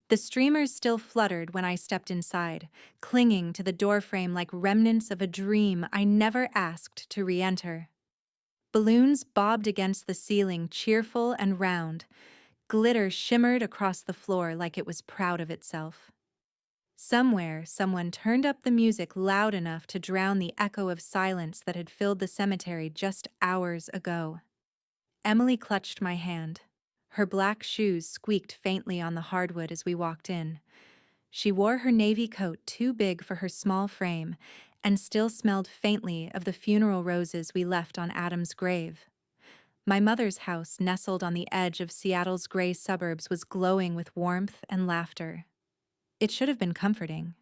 The streamers still fluttered when I stepped inside, clinging to the doorframe like remnants of a dream I never asked to re-enter. Balloons bobbed against the ceiling, cheerful and round. Glitter shimmered across the floor like it was proud of itself. Somewhere, someone turned up the music loud enough to drown the echo of silence that had filled the cemetery just hours ago. Emily clutched my hand. Her black shoes squeaked faintly on the hardwood as we walked in. She wore her navy coat too big for her small frame and still smelled faintly of the funeral roses we left on Adam's grave. My mother's house, nestled on the edge of Seattle's gray suburbs, was glowing with warmth and laughter. It should have been comforting.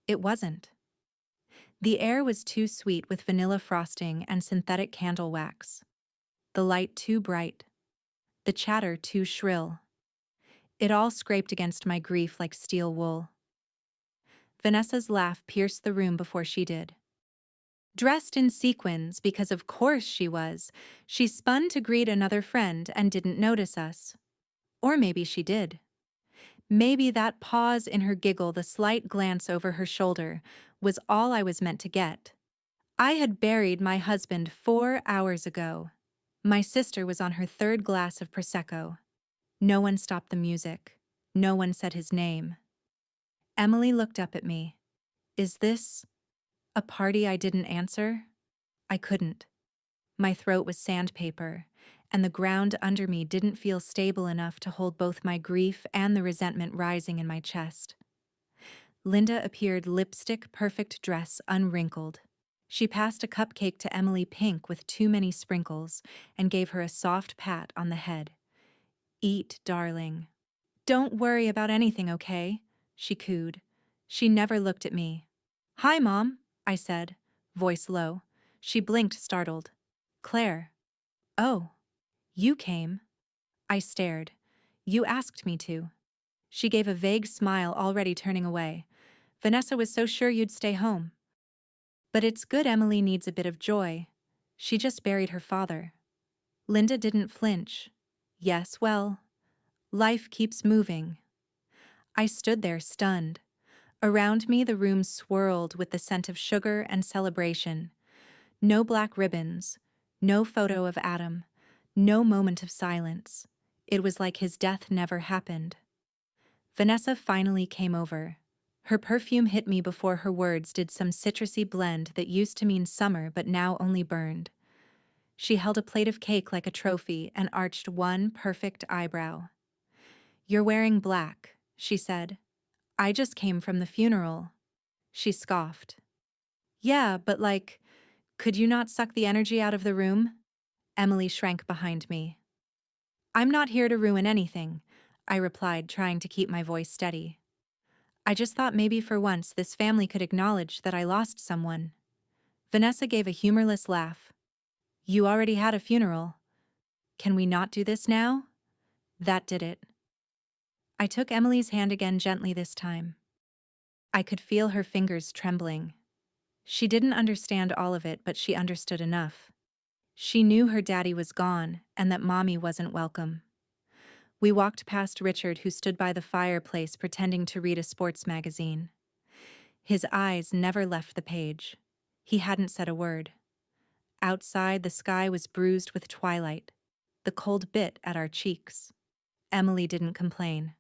It wasn't. The air was too sweet with vanilla frosting and synthetic candle wax. The light too bright. The chatter too shrill. It all scraped against my grief like steel wool. Vanessa's laugh pierced the room before she did. Dressed in sequins, because of course she was, she spun to greet another friend and didn't notice us. Or maybe she did. Maybe that pause in her giggle, the slight glance over her shoulder, was all I was meant to get. I had buried my husband 4 hours ago. My sister was on her third glass of Prosecco. No one stopped the music. No one said his name. Emily looked up at me. Is this a party I didn't answer? I couldn't. My throat was sandpaper, and the ground under me didn't feel stable enough to hold both my grief and the resentment rising in my chest. Linda appeared, lipstick-perfect dress unwrinkled. She passed a cupcake to Emily, pink with too many sprinkles, and gave her a soft pat on the head. Eat, darling. Don't worry about anything, okay? She cooed. She never looked at me. Hi, Mom, I said, voice low. She blinked, startled. Claire. Oh, you came. I stared. You asked me to. She gave a vague smile, already turning away. Vanessa was so sure you'd stay home. But it's good Emily needs a bit of joy. She just buried her father. Linda didn't flinch. Yes, well, life keeps moving. I stood there, stunned. Around me, the room swirled with the scent of sugar and celebration. No black ribbons, no photo of Adam, no moment of silence. It was like his death never happened. Vanessa finally came over. Her perfume hit me before her words did, some citrusy blend that used to mean summer but now only burned. She held a plate of cake like a trophy and arched one perfect eyebrow. You're wearing black, she said. I just came from the funeral. She scoffed. Yeah, but could you not suck the energy out of the room? Emily shrank behind me. I'm not here to ruin anything, I replied, trying to keep my voice steady. I just thought maybe for once this family could acknowledge that I lost someone. Vanessa gave a humorless laugh. You already had a funeral. Can we not do this now? That did it. I took Emily's hand again, gently this time. I could feel her fingers trembling. She didn't understand all of it, but she understood enough. She knew her daddy was gone and that Mommy wasn't welcome. We walked past Richard, who stood by the fireplace pretending to read a sports magazine. His eyes never left the page. He hadn't said a word. Outside, the sky was bruised with twilight. The cold bit at our cheeks. Emily didn't complain.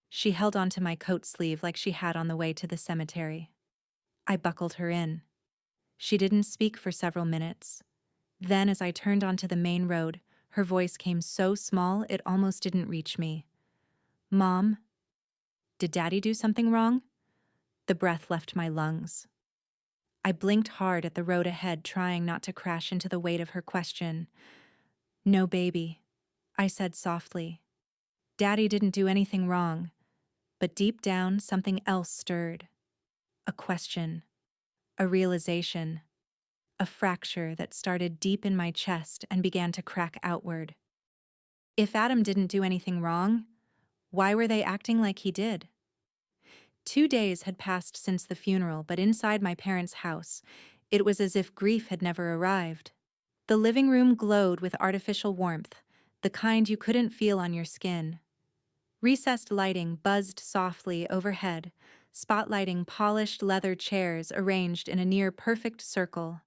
She held onto my coat sleeve like she had on the way to the cemetery. I buckled her in. She didn't speak for several minutes. Then, as I turned onto the main road, her voice came so small it almost didn't reach me. Mom, did Daddy do something wrong? The breath left my lungs. I blinked hard at the road ahead, trying not to crash into the weight of her question. No, baby, I said softly. Daddy didn't do anything wrong, but deep down something else stirred. A question, a realization, a fracture that started deep in my chest and began to crack outward. If Adam didn't do anything wrong, why were they acting like he did? 2 days had passed since the funeral, but inside my parents' house, it was as if grief had never arrived. The living room glowed with artificial warmth, the kind you couldn't feel on your skin. Recessed lighting buzzed softly overhead, spotlighting polished leather chairs arranged in a near-perfect circle.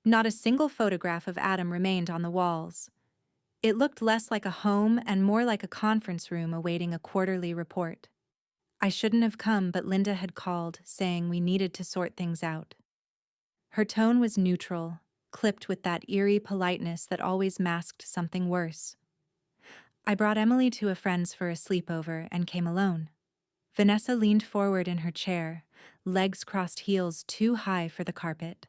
Not a single photograph of Adam remained on the walls. It looked less like a home and more like a conference room awaiting a quarterly report. I shouldn't have come, but Linda had called, saying we needed to sort things out. Her tone was neutral, clipped with that eerie politeness that always masked something worse. I brought Emily to a friend's for a sleepover and came alone. Vanessa leaned forward in her chair, legs crossed, heels too high for the carpet.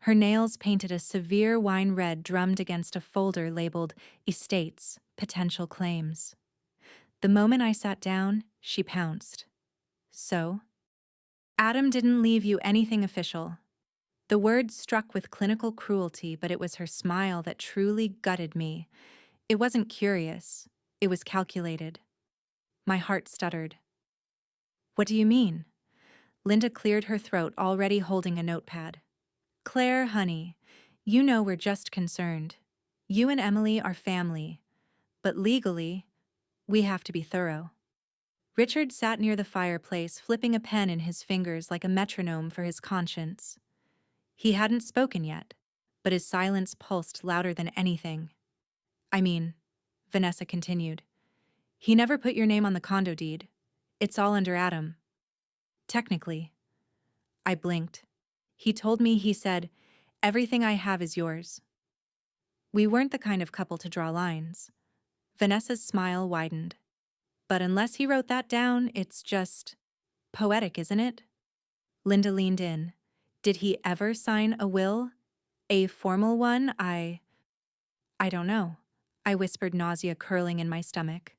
Her nails painted a severe wine red drummed against a folder labeled Estates, Potential Claims. The moment I sat down, she pounced. So? Adam didn't leave you anything official. The word struck with clinical cruelty, but it was her smile that truly gutted me. It wasn't curious. It was calculated. My heart stuttered. What do you mean? Linda cleared her throat, already holding a notepad. Claire, honey, you know we're just concerned. You and Emily are family. But legally, we have to be thorough. Richard sat near the fireplace, flipping a pen in his fingers like a metronome for his conscience. He hadn't spoken yet, but his silence pulsed louder than anything. I mean, Vanessa continued, he never put your name on the condo deed. It's all under Adam. Technically. I blinked. He told me, he said, everything I have is yours. We weren't the kind of couple to draw lines. Vanessa's smile widened. But unless he wrote that down, it's just poetic, isn't it? Linda leaned in. Did he ever sign a will? A formal one? I don't know. I whispered, nausea curling in my stomach.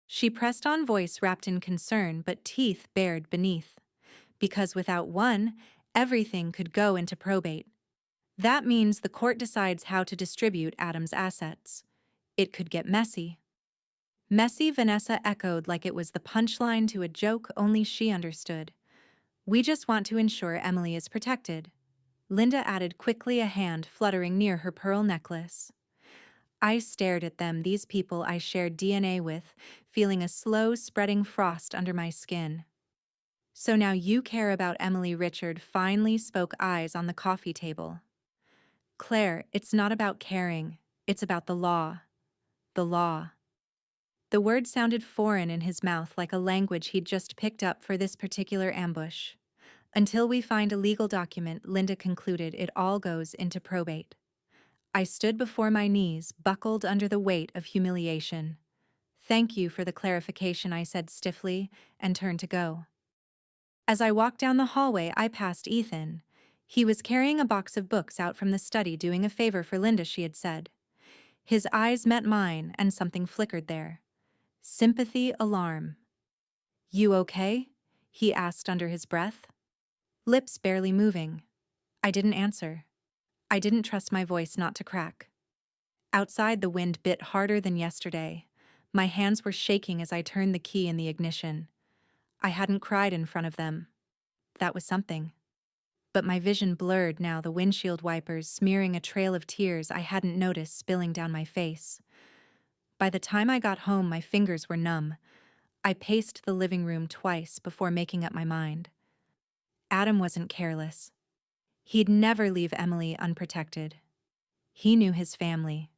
She pressed on, voice wrapped in concern, but teeth bared beneath. Because without one, everything could go into probate. That means the court decides how to distribute Adam's assets. It could get messy. Messy, Vanessa echoed like it was the punchline to a joke only she understood. We just want to ensure Emily is protected. Linda added quickly, a hand fluttering near her pearl necklace. I stared at them, these people I shared DNA with, feeling a slow spreading frost under my skin. So now you care about Emily? Richard finally spoke, eyes on the coffee table. Claire, it's not about caring. It's about the law. The law. The word sounded foreign in his mouth, like a language he'd just picked up for this particular ambush. Until we find a legal document, Linda concluded, it all goes into probate. I stood before my knees, buckled under the weight of humiliation. Thank you for the clarification, I said stiffly, and turned to go. As I walked down the hallway, I passed Ethan. He was carrying a box of books out from the study, doing a favor for Linda, she had said. His eyes met mine, and something flickered there. Sympathy, alarm. You okay? He asked under his breath. Lips barely moving. I didn't answer. I didn't trust my voice not to crack. Outside, the wind bit harder than yesterday. My hands were shaking as I turned the key in the ignition. I hadn't cried in front of them. That was something. But my vision blurred now, the windshield wipers smearing a trail of tears I hadn't noticed spilling down my face. By the time I got home, my fingers were numb. I paced the living room twice before making up my mind. Adam wasn't careless. He'd never leave Emily unprotected. He knew his family.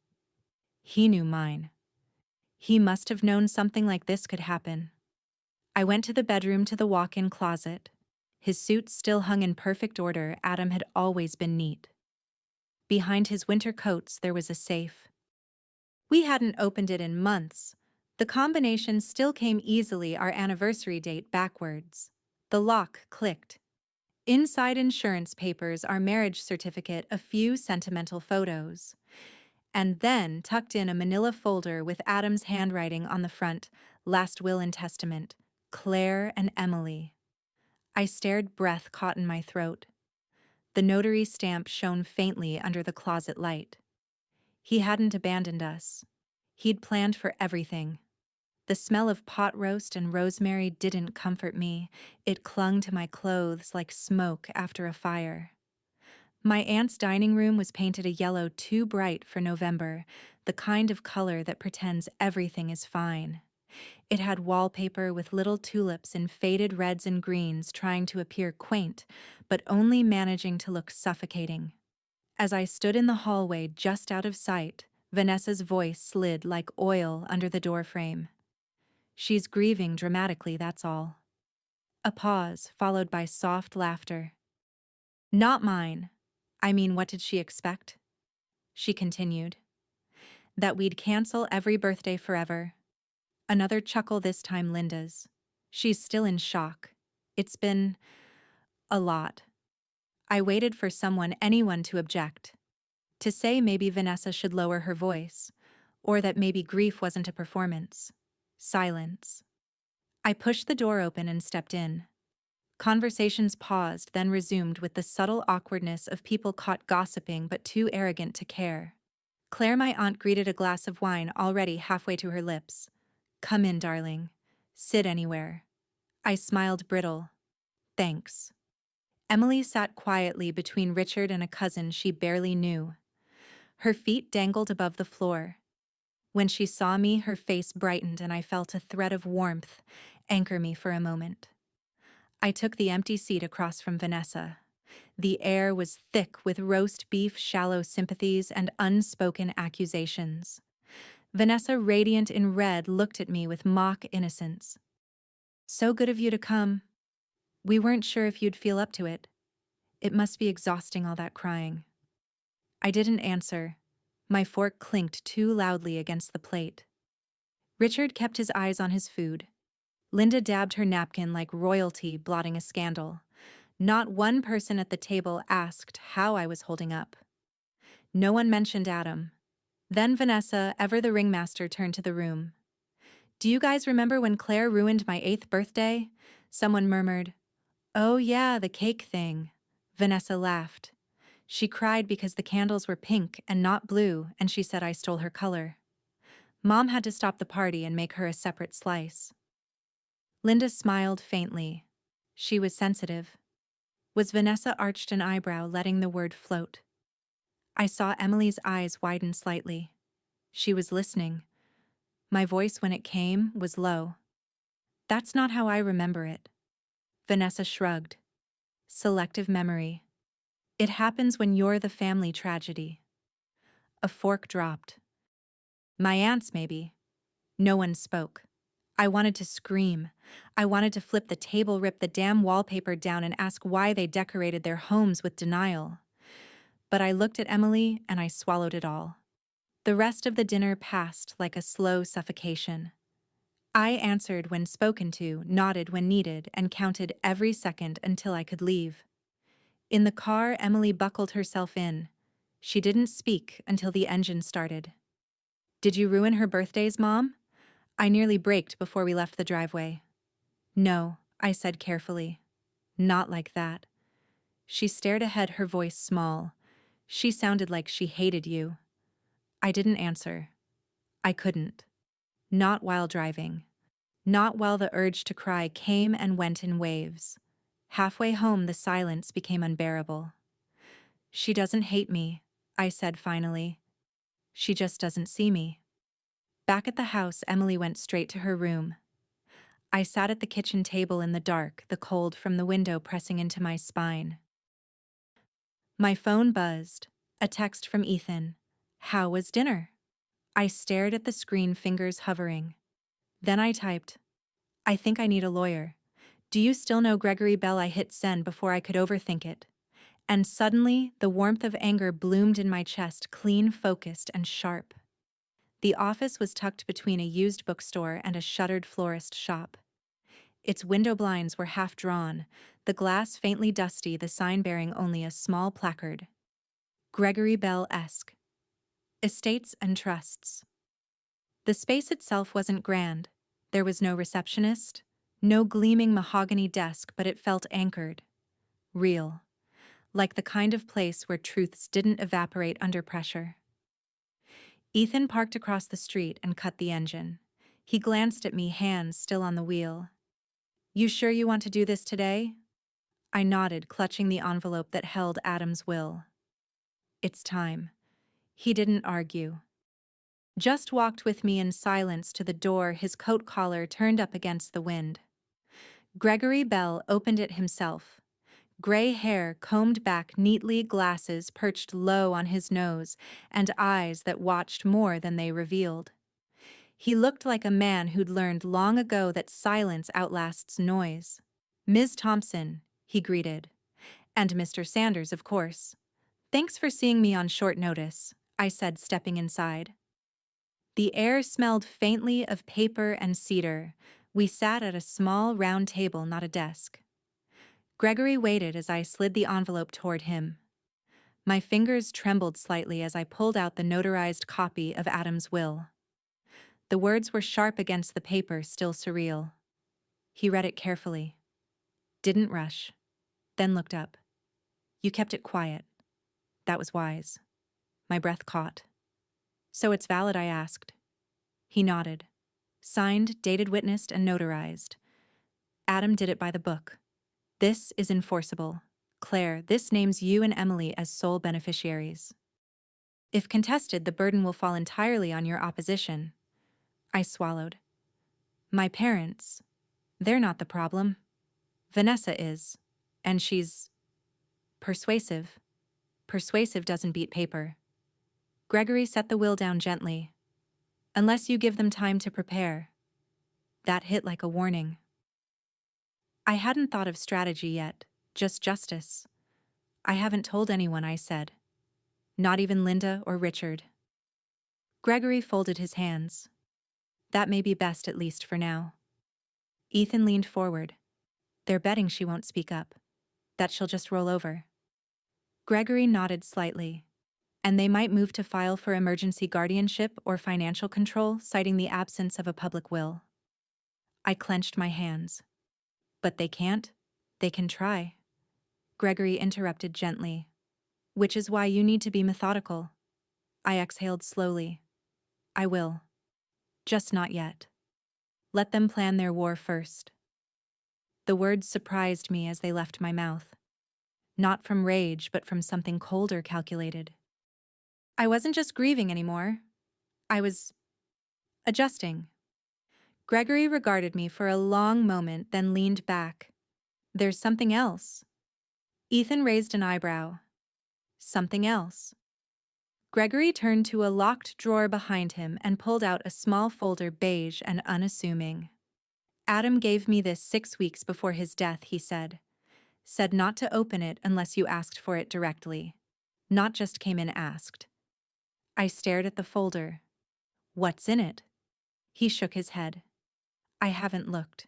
He knew mine. He must have known something like this could happen. I went to the bedroom, to the walk-in closet. His suit still hung in perfect order. Adam had always been neat. Behind his winter coats, there was a safe. We hadn't opened it in months. The combination still came easily, our anniversary date backwards. The lock clicked. Inside, insurance papers, our marriage certificate, a few sentimental photos. And then, tucked in, a manila folder with Adam's handwriting on the front, last will and testament, Claire and Emily. I stared, breath caught in my throat. The notary stamp shone faintly under the closet light. He hadn't abandoned us. He'd planned for everything. The smell of pot roast and rosemary didn't comfort me. It clung to my clothes like smoke after a fire. My aunt's dining room was painted a yellow too bright for November, the kind of color that pretends everything is fine. It had wallpaper with little tulips in faded reds and greens trying to appear quaint, but only managing to look suffocating. As I stood in the hallway just out of sight, Vanessa's voice slid like oil under the doorframe. "She's grieving dramatically, that's all." A pause, followed by soft laughter. "Not mine. I mean, what did she expect?" She continued. "That we'd cancel every birthday forever." Another chuckle, this time Linda's. She's still in shock. It's been a lot. I waited for anyone to object. To say maybe Vanessa should lower her voice, or that maybe grief wasn't a performance. Silence. I pushed the door open and stepped in. Conversations paused, then resumed with the subtle awkwardness of people caught gossiping but too arrogant to care. Claire, my aunt, greeted a glass of wine already halfway to her lips. "Come in, darling. Sit anywhere." I smiled brittle. "Thanks." Emily sat quietly between Richard and a cousin she barely knew. Her feet dangled above the floor. When she saw me, her face brightened and I felt a thread of warmth anchor me for a moment. I took the empty seat across from Vanessa. The air was thick with roast beef, shallow sympathies, and unspoken accusations. Vanessa, radiant in red, looked at me with mock innocence. "So good of you to come. We weren't sure if you'd feel up to it. It must be exhausting, all that crying." I didn't answer. My fork clinked too loudly against the plate. Richard kept his eyes on his food. Linda dabbed her napkin like royalty blotting a scandal. Not one person at the table asked how I was holding up. No one mentioned Adam. Then Vanessa, ever the ringmaster, turned to the room. "Do you guys remember when Claire ruined my 8th birthday?" Someone murmured. "Oh yeah, the cake thing." Vanessa laughed. "She cried because the candles were pink and not blue, and she said I stole her color. Mom had to stop the party and make her a separate slice." Linda smiled faintly. She was sensitive. Was Vanessa arched an eyebrow, letting the word float? I saw Emily's eyes widen slightly. She was listening. My voice, when it came, was low. "That's not how I remember it." Vanessa shrugged. "Selective memory. It happens when you're the family tragedy." A fork dropped. "My aunts, maybe." No one spoke. I wanted to scream. I wanted to flip the table, rip the damn wallpaper down, and ask why they decorated their homes with denial. But I looked at Emily and I swallowed it all. The rest of the dinner passed like a slow suffocation. I answered when spoken to, nodded when needed, and counted every second until I could leave. In the car, Emily buckled herself in. She didn't speak until the engine started. "Did you ruin her birthdays, Mom?" I nearly braked before we left the driveway. "No," I said carefully. "Not like that." She stared ahead, her voice small. "She sounded like she hated you." I didn't answer. I couldn't. Not while driving. Not while the urge to cry came and went in waves. Halfway home, the silence became unbearable. "She doesn't hate me," I said finally. "She just doesn't see me." Back at the house, Emily went straight to her room. I sat at the kitchen table in the dark, the cold from the window pressing into my spine. My phone buzzed. A text from Ethan. "How was dinner?" I stared at the screen, fingers hovering. Then I typed, "I think I need a lawyer. Do you still know Gregory Bell?" I hit send before I could overthink it. And suddenly, the warmth of anger bloomed in my chest, clean, focused, and sharp. The office was tucked between a used bookstore and a shuttered florist shop. Its window blinds were half drawn, the glass faintly dusty, the sign bearing only a small placard. Gregory Bell-esque. Estates and Trusts. The space itself wasn't grand. There was no receptionist, no gleaming mahogany desk, but it felt anchored. Real. Like the kind of place where truths didn't evaporate under pressure. Ethan parked across the street and cut the engine. He glanced at me, hands still on the wheel. "You sure you want to do this today?" I nodded, clutching the envelope that held Adam's will. "It's time." He didn't argue. just walked with me in silence to the door, his coat collar turned up against the wind. Gregory Bell opened it himself. Gray hair combed back neatly, glasses perched low on his nose, and eyes that watched more than they revealed. He looked like a man who'd learned long ago that silence outlasts noise. "Ms. Thompson," he greeted. "And Mr. Sanders, of course. Thanks for seeing me on short notice," I said, stepping inside. The air smelled faintly of paper and cedar. We sat at a small round table, not a desk. Gregory waited as I slid the envelope toward him. My fingers trembled slightly as I pulled out the notarized copy of Adam's will. The words were sharp against the paper, still surreal. He read it carefully. Didn't rush. Then looked up. "You kept it quiet. That was wise." My breath caught. "So it's valid?" I asked. He nodded. "Signed, dated, witnessed, and notarized. Adam did it by the book. This is enforceable. Claire, this names you and Emily as sole beneficiaries. If contested, the burden will fall entirely on your opposition." I swallowed. "My parents, they're not the problem. Vanessa is. And she's persuasive. Persuasive doesn't beat paper." Gregory set the will down gently. "Unless you give them time to prepare." That hit like a warning. I hadn't thought of strategy yet, just justice. "I haven't told anyone," I said. "Not even Linda or Richard." Gregory folded his hands. "That may be best, at least for now." Ethan leaned forward. "They're betting she won't speak up. That she'll just roll over." Gregory nodded slightly. "And they might move to file for emergency guardianship or financial control, citing the absence of a public will." I clenched my hands. "But they can't? They can try." Gregory interrupted gently. "Which is why you need to be methodical." I exhaled slowly. "I will. Just not yet. Let them plan their war first." The words surprised me as they left my mouth. Not from rage, but from something colder, calculated. I wasn't just grieving anymore. I was adjusting. Gregory regarded me for a long moment, then leaned back. "There's something else." Ethan raised an eyebrow. "Something else?" Gregory turned to a locked drawer behind him and pulled out a small folder, beige and unassuming. "Adam gave me this 6 weeks before his death," he said. "Said not to open it unless you asked for it directly. Not just came in asked." I stared at the folder. "What's in it?" He shook his head. "I haven't looked.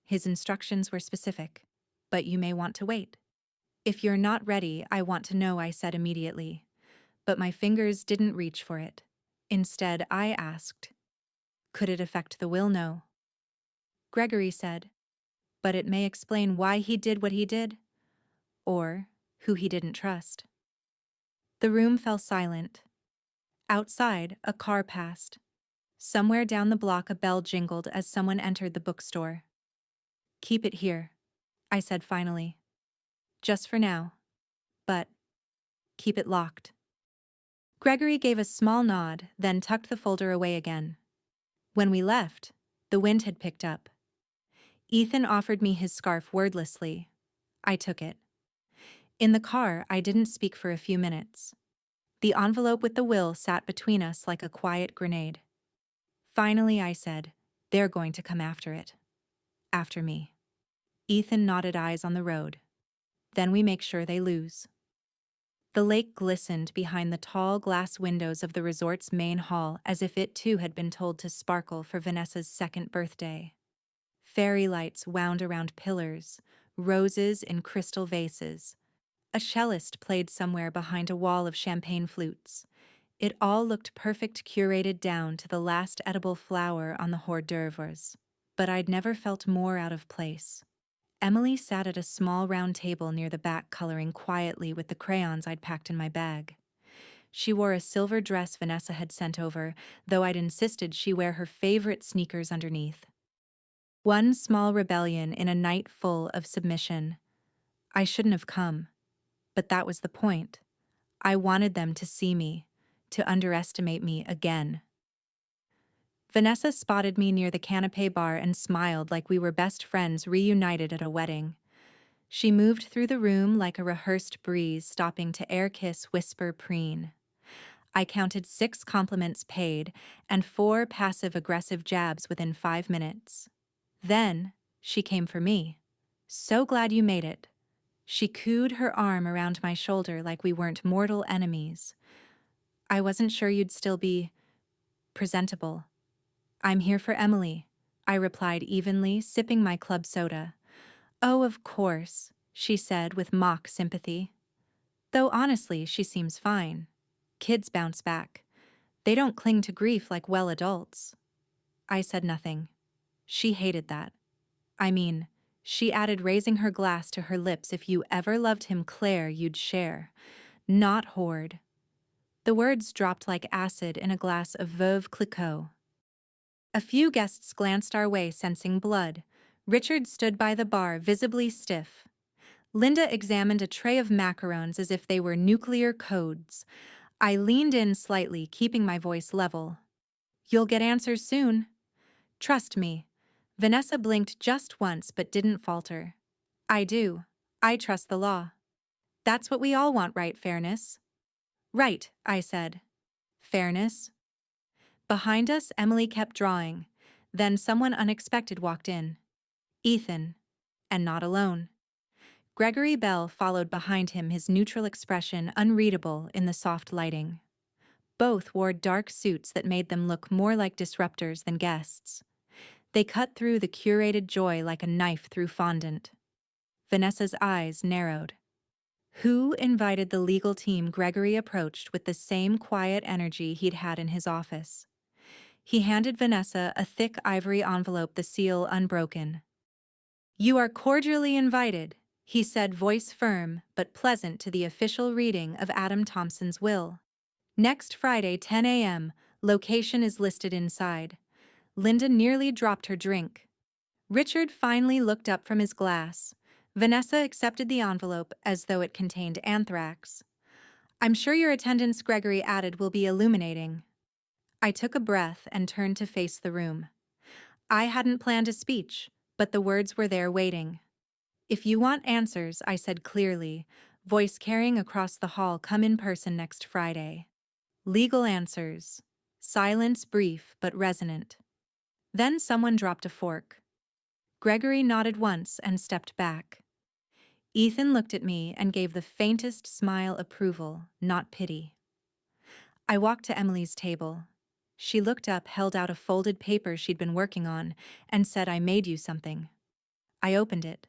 His instructions were specific. But you may want to wait." "If you're not ready, I want to know," I said immediately. But my fingers didn't reach for it. Instead, I asked, "Could it affect the will?" "No." Gregory said, "But it may explain why he did what he did, or who he didn't trust." The room fell silent. Outside, a car passed. Somewhere down the block, a bell jingled as someone entered the bookstore. "Keep it here," I said finally. "Just for now. But keep it locked." Gregory gave a small nod, then tucked the folder away again. When we left, the wind had picked up. Ethan offered me his scarf wordlessly. I took it. In the car, I didn't speak for a few minutes. The envelope with the will sat between us like a quiet grenade. Finally, I said, "They're going to come after it. After me." Ethan nodded, eyes on the road. "Then we make sure they lose." The lake glistened behind the tall glass windows of the resort's main hall, as if it too had been told to sparkle for Vanessa's 2nd birthday. Fairy lights wound around pillars, roses in crystal vases. A cellist played somewhere behind a wall of champagne flutes. It all looked perfect, curated down to the last edible flower on the hors d'oeuvres. But I'd never felt more out of place. Emily sat at a small round table near the back, coloring quietly with the crayons I'd packed in my bag. She wore a silver dress Vanessa had sent over, though I'd insisted she wear her favorite sneakers underneath. One small rebellion in a night full of submission. I shouldn't have come, but that was the point. I wanted them to see me, to underestimate me again. Vanessa spotted me near the canapé bar and smiled like we were best friends reunited at a wedding. She moved through the room like a rehearsed breeze, stopping to air-kiss, whisper, preen. I counted 6 compliments paid and 4 passive-aggressive jabs within 5 minutes. Then, she came for me. "So glad you made it." She cooed her arm around my shoulder like we weren't mortal enemies. "I wasn't sure you'd still be presentable." "I'm here for Emily," I replied evenly, sipping my club soda. "Oh, of course," she said with mock sympathy. Though honestly, she seems fine. Kids bounce back. They don't cling to grief like well adults. I said nothing. She hated that. I mean, she added, raising her glass to her lips, "If you ever loved him, Claire, you'd share, not hoard." The words dropped like acid in a glass of Veuve Clicquot. A few guests glanced our way, sensing blood. Richard stood by the bar, visibly stiff. Linda examined a tray of macarons as if they were nuclear codes. I leaned in slightly, keeping my voice level. "You'll get answers soon. Trust me." Vanessa blinked just once but didn't falter. "I do. I trust the law." "That's what we all want, right? Fairness." "Right," I said. "Fairness?" Behind us, Emily kept drawing. Then someone unexpected walked in. Ethan. And not alone. Gregory Bell followed behind him, his neutral expression unreadable in the soft lighting. Both wore dark suits that made them look more like disruptors than guests. They cut through the curated joy like a knife through fondant. Vanessa's eyes narrowed. "Who invited the legal team?" Gregory approached with the same quiet energy he'd had in his office. He handed Vanessa a thick ivory envelope, the seal unbroken. "You are cordially invited," he said, voice firm but pleasant to the official reading of Adam Thompson's will. "Next Friday, 10 a.m., location is listed inside." Linda nearly dropped her drink. Richard finally looked up from his glass. Vanessa accepted the envelope as though it contained anthrax. "I'm sure your attendance," Gregory added, "will be illuminating." I took a breath and turned to face the room. I hadn't planned a speech, but the words were there waiting. "If you want answers," I said clearly, voice carrying across the hall, "come in person next Friday." Legal answers. Silence brief but resonant. Then someone dropped a fork. Gregory nodded once and stepped back. Ethan looked at me and gave the faintest smile, approval, not pity. I walked to Emily's table. She looked up, held out a folded paper she'd been working on, and said, "I made you something." I opened it.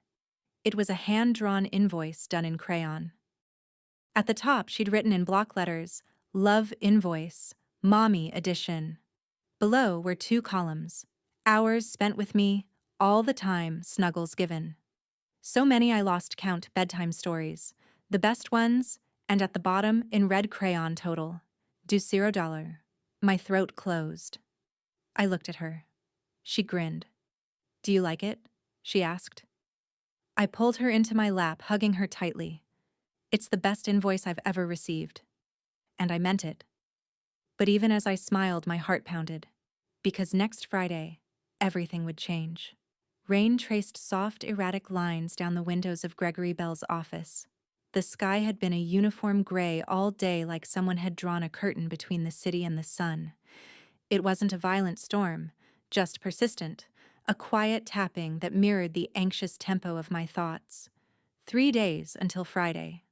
It was a hand-drawn invoice done in crayon. At the top, she'd written in block letters, "Love Invoice, Mommy Edition." Below were 2 columns. "Hours spent with me, all the time, snuggles given." So many I lost count. Bedtime stories. The best ones, and at the bottom, in red crayon, total. Do $0. My throat closed. I looked at her. She grinned. "Do you like it?" she asked. I pulled her into my lap, hugging her tightly. "It's the best invoice I've ever received." And I meant it. But even as I smiled, my heart pounded. Because next Friday, everything would change. Rain traced soft, erratic lines down the windows of Gregory Bell's office. The sky had been a uniform gray all day, like someone had drawn a curtain between the city and the sun. It wasn't a violent storm, just persistent, a quiet tapping that mirrored the anxious tempo of my thoughts. 3 days until Friday.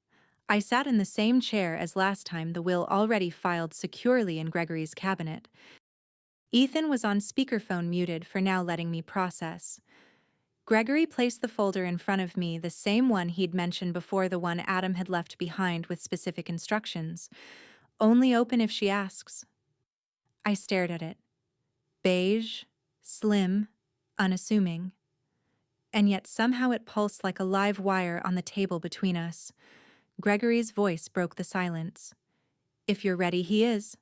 I sat in the same chair as last time, the will already filed securely in Gregory's cabinet. Ethan was on speakerphone, muted for now, letting me process. Gregory placed the folder in front of me, the same one he'd mentioned before, the one Adam had left behind with specific instructions. "Only open if she asks." I stared at it. Beige, slim, unassuming. And yet somehow it pulsed like a live wire on the table between us. Gregory's voice broke the silence. "If you're ready, he is."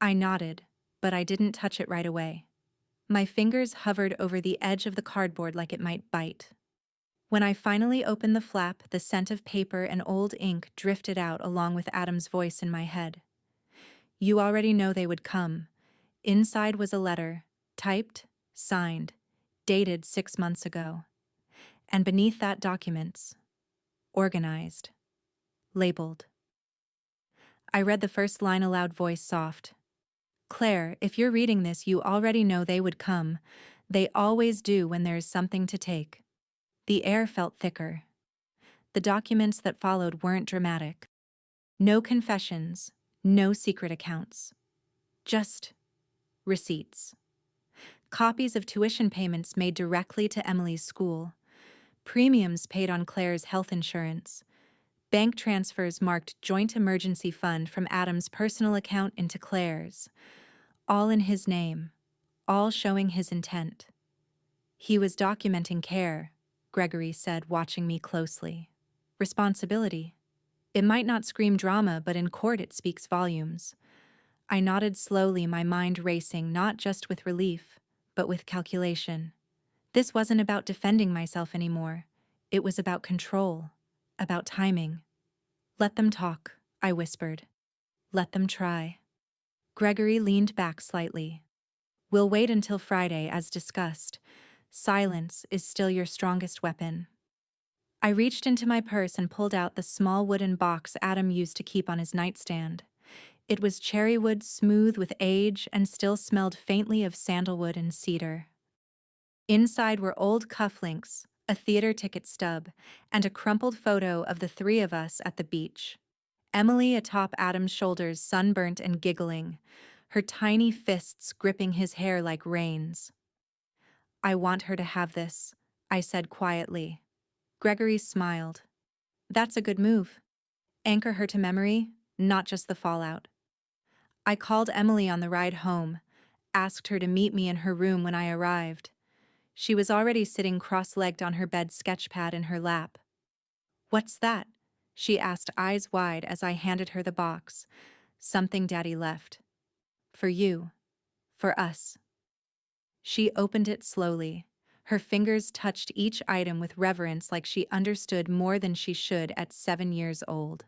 I nodded, but I didn't touch it right away. My fingers hovered over the edge of the cardboard like it might bite. When I finally opened the flap, the scent of paper and old ink drifted out along with Adam's voice in my head. "You already know they would come." Inside was a letter, Typed, signed, dated 6 months ago. And beneath that documents, organized, labeled. I read the first line aloud, voice soft. Claire, if you're reading this, you already know they would come. They always do when there's something to take. The air felt thicker. The documents that followed weren't dramatic. No confessions, no secret accounts. Just receipts. Copies of tuition payments made directly to Emily's school. Premiums paid on Claire's health insurance. Bank transfers marked joint emergency fund from Adam's personal account into Claire's. All in his name, all showing his intent. He was documenting care, Gregory said, watching me closely. Responsibility. It might not scream drama, but in court it speaks volumes. I nodded slowly, my mind racing, not just with relief, but with calculation. This wasn't about defending myself anymore. It was about control, about timing. Let them talk, I whispered. Let them try. Gregory leaned back slightly. We'll wait until Friday, as discussed. Silence is still your strongest weapon. I reached into my purse and pulled out the small wooden box Adam used to keep on his nightstand. It was cherry wood, smooth with age, and still smelled faintly of sandalwood and cedar. Inside were old cufflinks, a theater ticket stub, and a crumpled photo of the three of us at the beach. Emily atop Adam's shoulders, sunburnt and giggling, her tiny fists gripping his hair like reins. I want her to have this, I said quietly. Gregory smiled. That's a good move. Anchor her to memory, not just the fallout. I called Emily on the ride home, asked her to meet me in her room when I arrived. She was already sitting cross-legged on her bed, sketchpad in her lap. What's that? She asked, eyes wide, as I handed her the box. Something Daddy left. For you. For us. She opened it slowly. Her fingers touched each item with reverence, like she understood more than she should at 7 years old.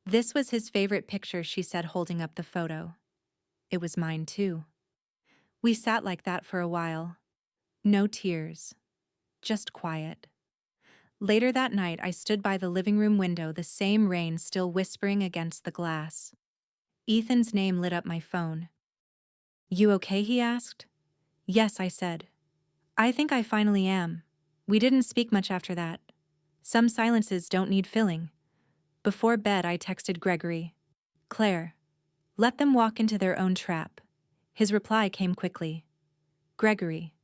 This was his favorite picture, she said, holding up the photo. It was mine too. We sat like that for a while. No tears. Just quiet. Later that night, I stood by the living room window, the same rain still whispering against the glass. Ethan's name lit up my phone. You okay? He asked. Yes, I said. I think I finally am. We didn't speak much after that. Some silences don't need filling. Before bed, I texted Gregory. Claire, let them walk into their own trap. His reply came quickly. Gregory,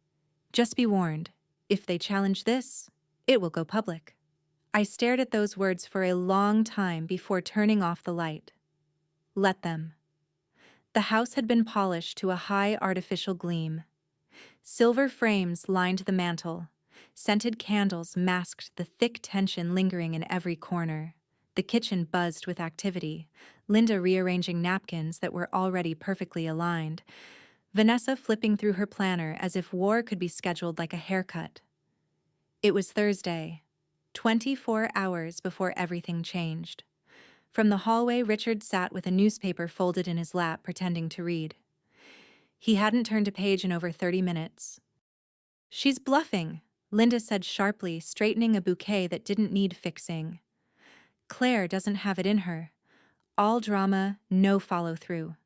just be warned. If they challenge this, it will go public. I stared at those words for a long time before turning off the light. Let them. The house had been polished to a high artificial gleam. Silver frames lined the mantel. Scented candles masked the thick tension lingering in every corner. The kitchen buzzed with activity, Linda rearranging napkins that were already perfectly aligned, Vanessa flipping through her planner as if war could be scheduled like a haircut. It was Thursday, 24 hours before everything changed. From the hallway, Richard sat with a newspaper folded in his lap, pretending to read. He hadn't turned a page in over 30 minutes. She's bluffing, Linda said sharply, straightening a bouquet that didn't need fixing. Claire doesn't have it in her. All drama, no follow-through.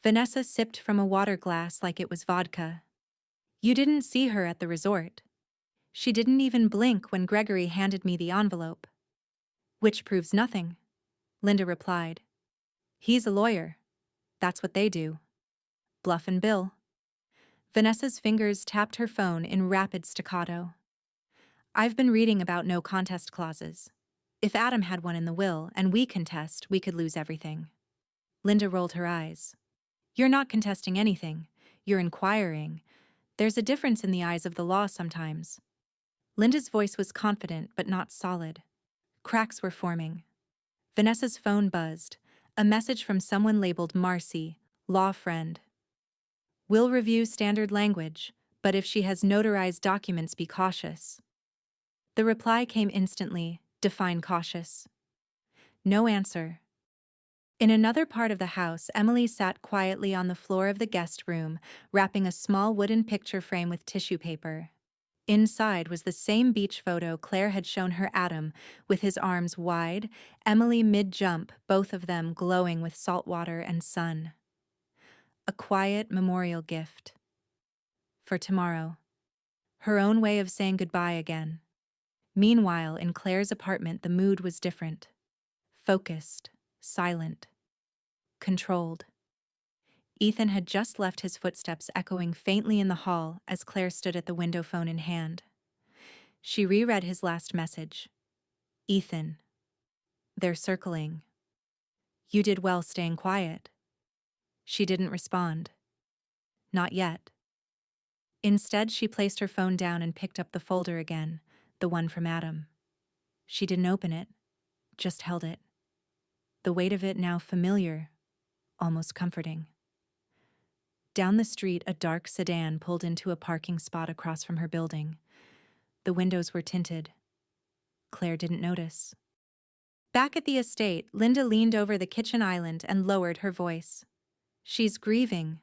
Vanessa sipped from a water glass like it was vodka. You didn't see her at the resort. She didn't even blink when Gregory handed me the envelope. Which proves nothing, Linda replied. He's a lawyer. That's what they do. Bluff and bill. Vanessa's fingers tapped her phone in rapid staccato. I've been reading about no contest clauses. If Adam had one in the will and we contest, we could lose everything. Linda rolled her eyes. You're not contesting anything. You're inquiring. There's a difference in the eyes of the law sometimes. Linda's voice was confident but not solid. Cracks were forming. Vanessa's phone buzzed. A message from someone labeled Marcy, law friend. We'll review standard language, but if she has notarized documents, be cautious. The reply came instantly. Define cautious. No answer. In another part of the house, Emily sat quietly on the floor of the guest room, wrapping a small wooden picture frame with tissue paper. Inside was the same beach photo Claire had shown her Adam, with his arms wide, Emily mid-jump, both of them glowing with salt water and sun. A quiet memorial gift. For tomorrow. Her own way of saying goodbye again. Meanwhile, in Claire's apartment, the mood was different. Focused, silent, controlled. Ethan had just left, his footsteps echoing faintly in the hall as Claire stood at the window, phone in hand. She reread his last message. Ethan. They're circling. You did well staying quiet. She didn't respond. Not yet. Instead, she placed her phone down and picked up the folder again, the one from Adam. She didn't open it, just held it. The weight of it now familiar, almost comforting. Down the street, a dark sedan pulled into a parking spot across from her building. The windows were tinted. Claire didn't notice. Back at the estate, Linda leaned over the kitchen island and lowered her voice. She's grieving.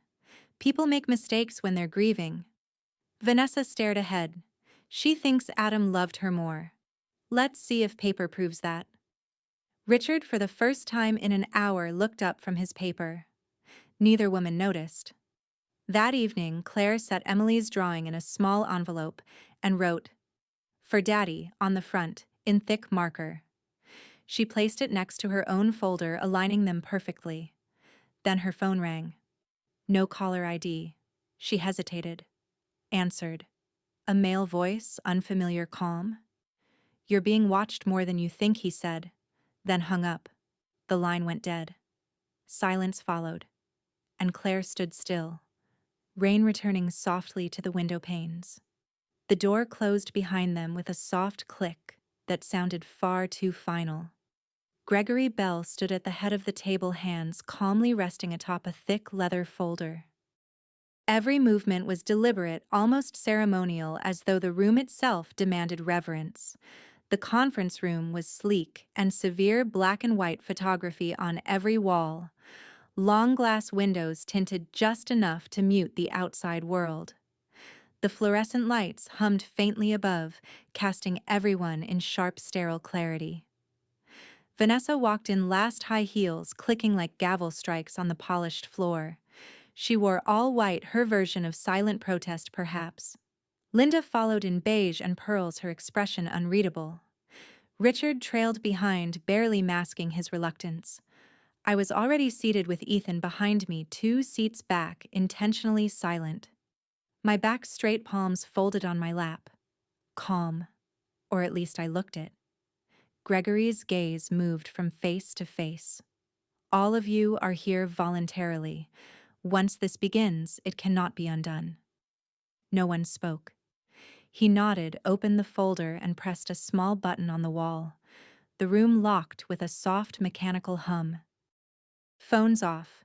People make mistakes when they're grieving. Vanessa stared ahead. She thinks Adam loved her more. Let's see if paper proves that. Richard, for the first time in an hour, looked up from his paper. Neither woman noticed. That evening, Claire set Emily's drawing in a small envelope and wrote, "For Daddy," on the front, in thick marker. She placed it next to her own folder, aligning them perfectly. Then her phone rang. No caller ID. She hesitated. Answered. A male voice, unfamiliar calm. "You're being watched more than you think," he said, then hung up. The line went dead. Silence followed, and Claire stood still, rain returning softly to the window panes. The door closed behind them with a soft click that sounded far too final. Gregory Bell stood at the head of the table, hands calmly resting atop a thick leather folder. Every movement was deliberate, almost ceremonial, as though the room itself demanded reverence. The conference room was sleek, and severe black and white photography on every wall. Long glass windows tinted just enough to mute the outside world. The fluorescent lights hummed faintly above, casting everyone in sharp, sterile clarity. Vanessa walked in last, high heels clicking like gavel strikes on the polished floor. She wore all white, her version of silent protest perhaps. Linda followed in beige and pearls, her expression unreadable. Richard trailed behind, barely masking his reluctance. I was already seated with Ethan behind me, 2 seats back, intentionally silent. My back straight, palms folded on my lap. Calm. Or at least I looked it. Gregory's gaze moved from face to face. All of you are here voluntarily. Once this begins, it cannot be undone. No one spoke. He nodded, opened the folder, and pressed a small button on the wall. The room locked with a soft mechanical hum. Phones off.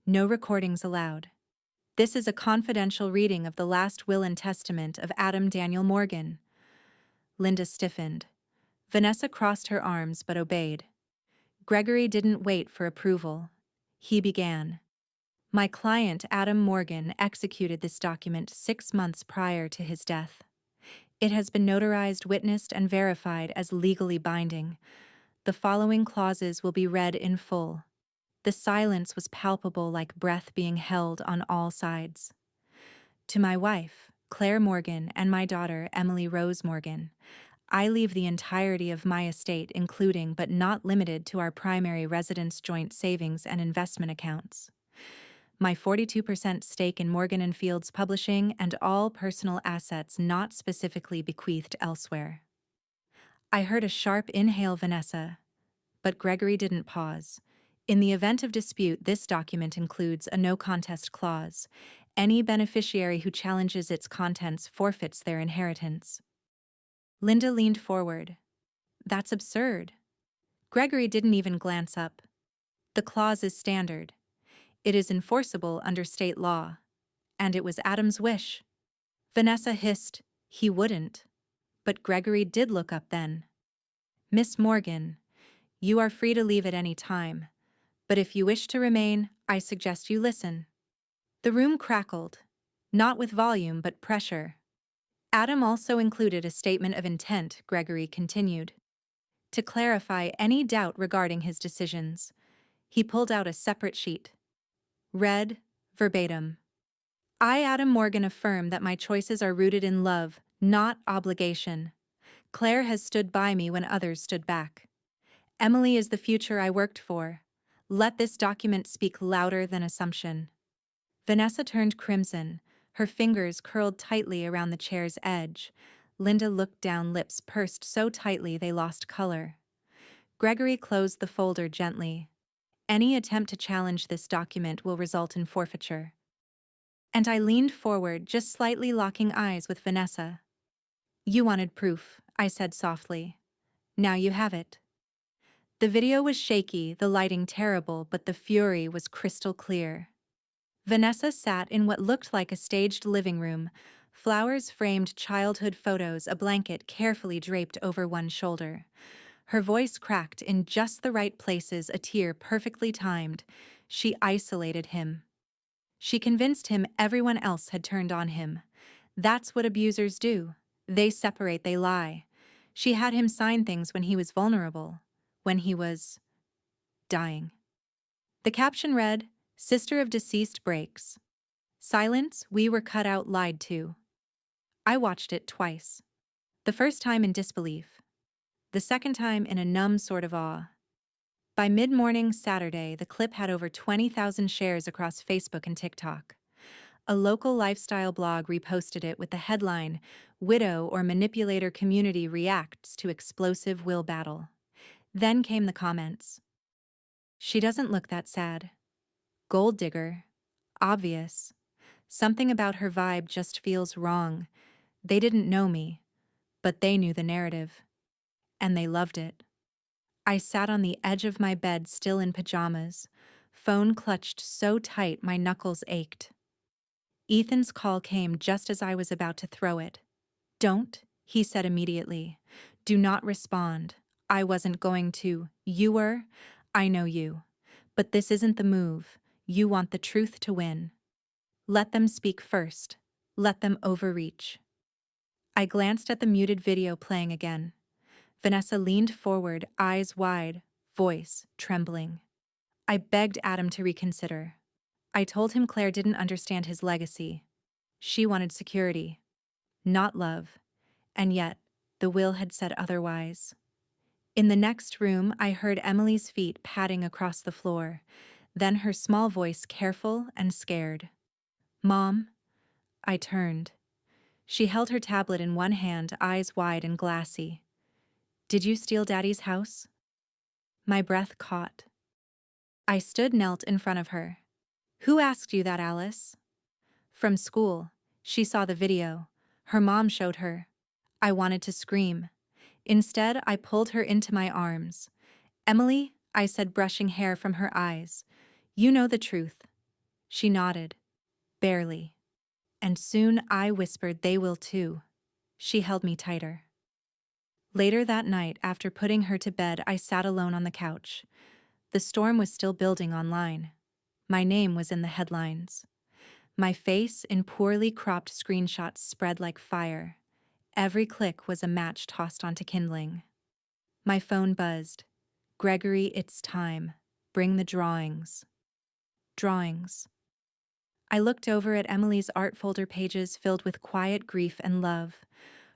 No recordings allowed. This is a confidential reading of the last will and testament of Adam Daniel Morgan. Linda stiffened. Vanessa crossed her arms but obeyed. Gregory didn't wait for approval. He began. My client, Adam Morgan, executed this document 6 months prior to his death. It has been notarized, witnessed, and verified as legally binding. The following clauses will be read in full. The silence was palpable, like breath being held on all sides. To my wife, Claire Morgan, and my daughter, Emily Rose Morgan, I leave the entirety of my estate, including but not limited to our primary residence joint savings and investment accounts, my 42% stake in Morgan & Fields Publishing, and all personal assets not specifically bequeathed elsewhere. I heard a sharp inhale, Vanessa, but Gregory didn't pause. In the event of dispute, this document includes a no-contest clause. Any beneficiary who challenges its contents forfeits their inheritance. Linda leaned forward. That's absurd. Gregory didn't even glance up. The clause is standard. It is enforceable under state law. And it was Adam's wish. Vanessa hissed, he wouldn't. But Gregory did look up then. Miss Morgan, you are free to leave at any time, But if you wish to remain, I suggest you listen. The room crackled, not with volume but pressure. Adam also included a statement of intent, Gregory continued, to clarify any doubt regarding his decisions. He pulled out a separate sheet. Read, verbatim. I, Adam Morgan, affirm that my choices are rooted in love, not obligation. Claire has stood by me when others stood back. Emily is the future I worked for. Let this document speak louder than assumption. Vanessa turned crimson, her fingers curled tightly around the chair's edge. Linda looked down, lips pursed so tightly they lost color. Gregory closed the folder gently. Any attempt to challenge this document will result in forfeiture. And I leaned forward, just slightly locking eyes with Vanessa. You wanted proof, I said softly. Now you have it. The video was shaky, the lighting terrible, but the fury was crystal clear. Vanessa sat in what looked like a staged living room, flowers framed childhood photos, a blanket carefully draped over one shoulder. Her voice cracked in just the right places, a tear perfectly timed. She isolated him. She convinced him everyone else had turned on him. That's what abusers do. They separate, they lie. She had him sign things when he was vulnerable, when he was dying. The caption read, Sister of Deceased Breaks. Silence, we were cut out, lied to. I watched it twice. The first time in disbelief. The second time in a numb sort of awe. By mid-morning Saturday, the clip had over 20,000 shares across Facebook and TikTok. A local lifestyle blog reposted it with the headline, Widow or Manipulator Community Reacts to Explosive Will Battle. Then came the comments. She doesn't look that sad. Gold digger. Obvious. Something about her vibe just feels wrong. They didn't know me, but they knew the narrative. And they loved it. I sat on the edge of my bed, still in pajamas, phone clutched so tight my knuckles ached. Ethan's call came just as I was about to throw it. Don't, he said immediately. Do not respond. I wasn't going to. You were. I know you. But this isn't the move. You want the truth to win. Let them speak first. Let them overreach. I glanced at the muted video playing again. Vanessa leaned forward, eyes wide, voice trembling. I begged Adam to reconsider. I told him Claire didn't understand his legacy. She wanted security, not love. And yet, the will had said otherwise. In the next room, I heard Emily's feet padding across the floor, then her small voice careful and scared. Mom? I turned. She held her tablet in one hand, eyes wide and glassy. Did you steal Daddy's house? My breath caught. I stood knelt in front of her. Who asked you that, Alice? From school. She saw the video. Her mom showed her. I wanted to scream. Instead, I pulled her into my arms. Emily, I said, brushing hair from her eyes. You know the truth. She nodded. Barely. And soon I whispered, they will too. She held me tighter. Later that night, after putting her to bed, I sat alone on the couch. The storm was still building online. My name was in the headlines. My face in poorly cropped screenshots spread like fire. Every click was a match tossed onto kindling. My phone buzzed. Gregory, it's time. Bring the drawings. Drawings. I looked over at Emily's art folder pages filled with quiet grief and love,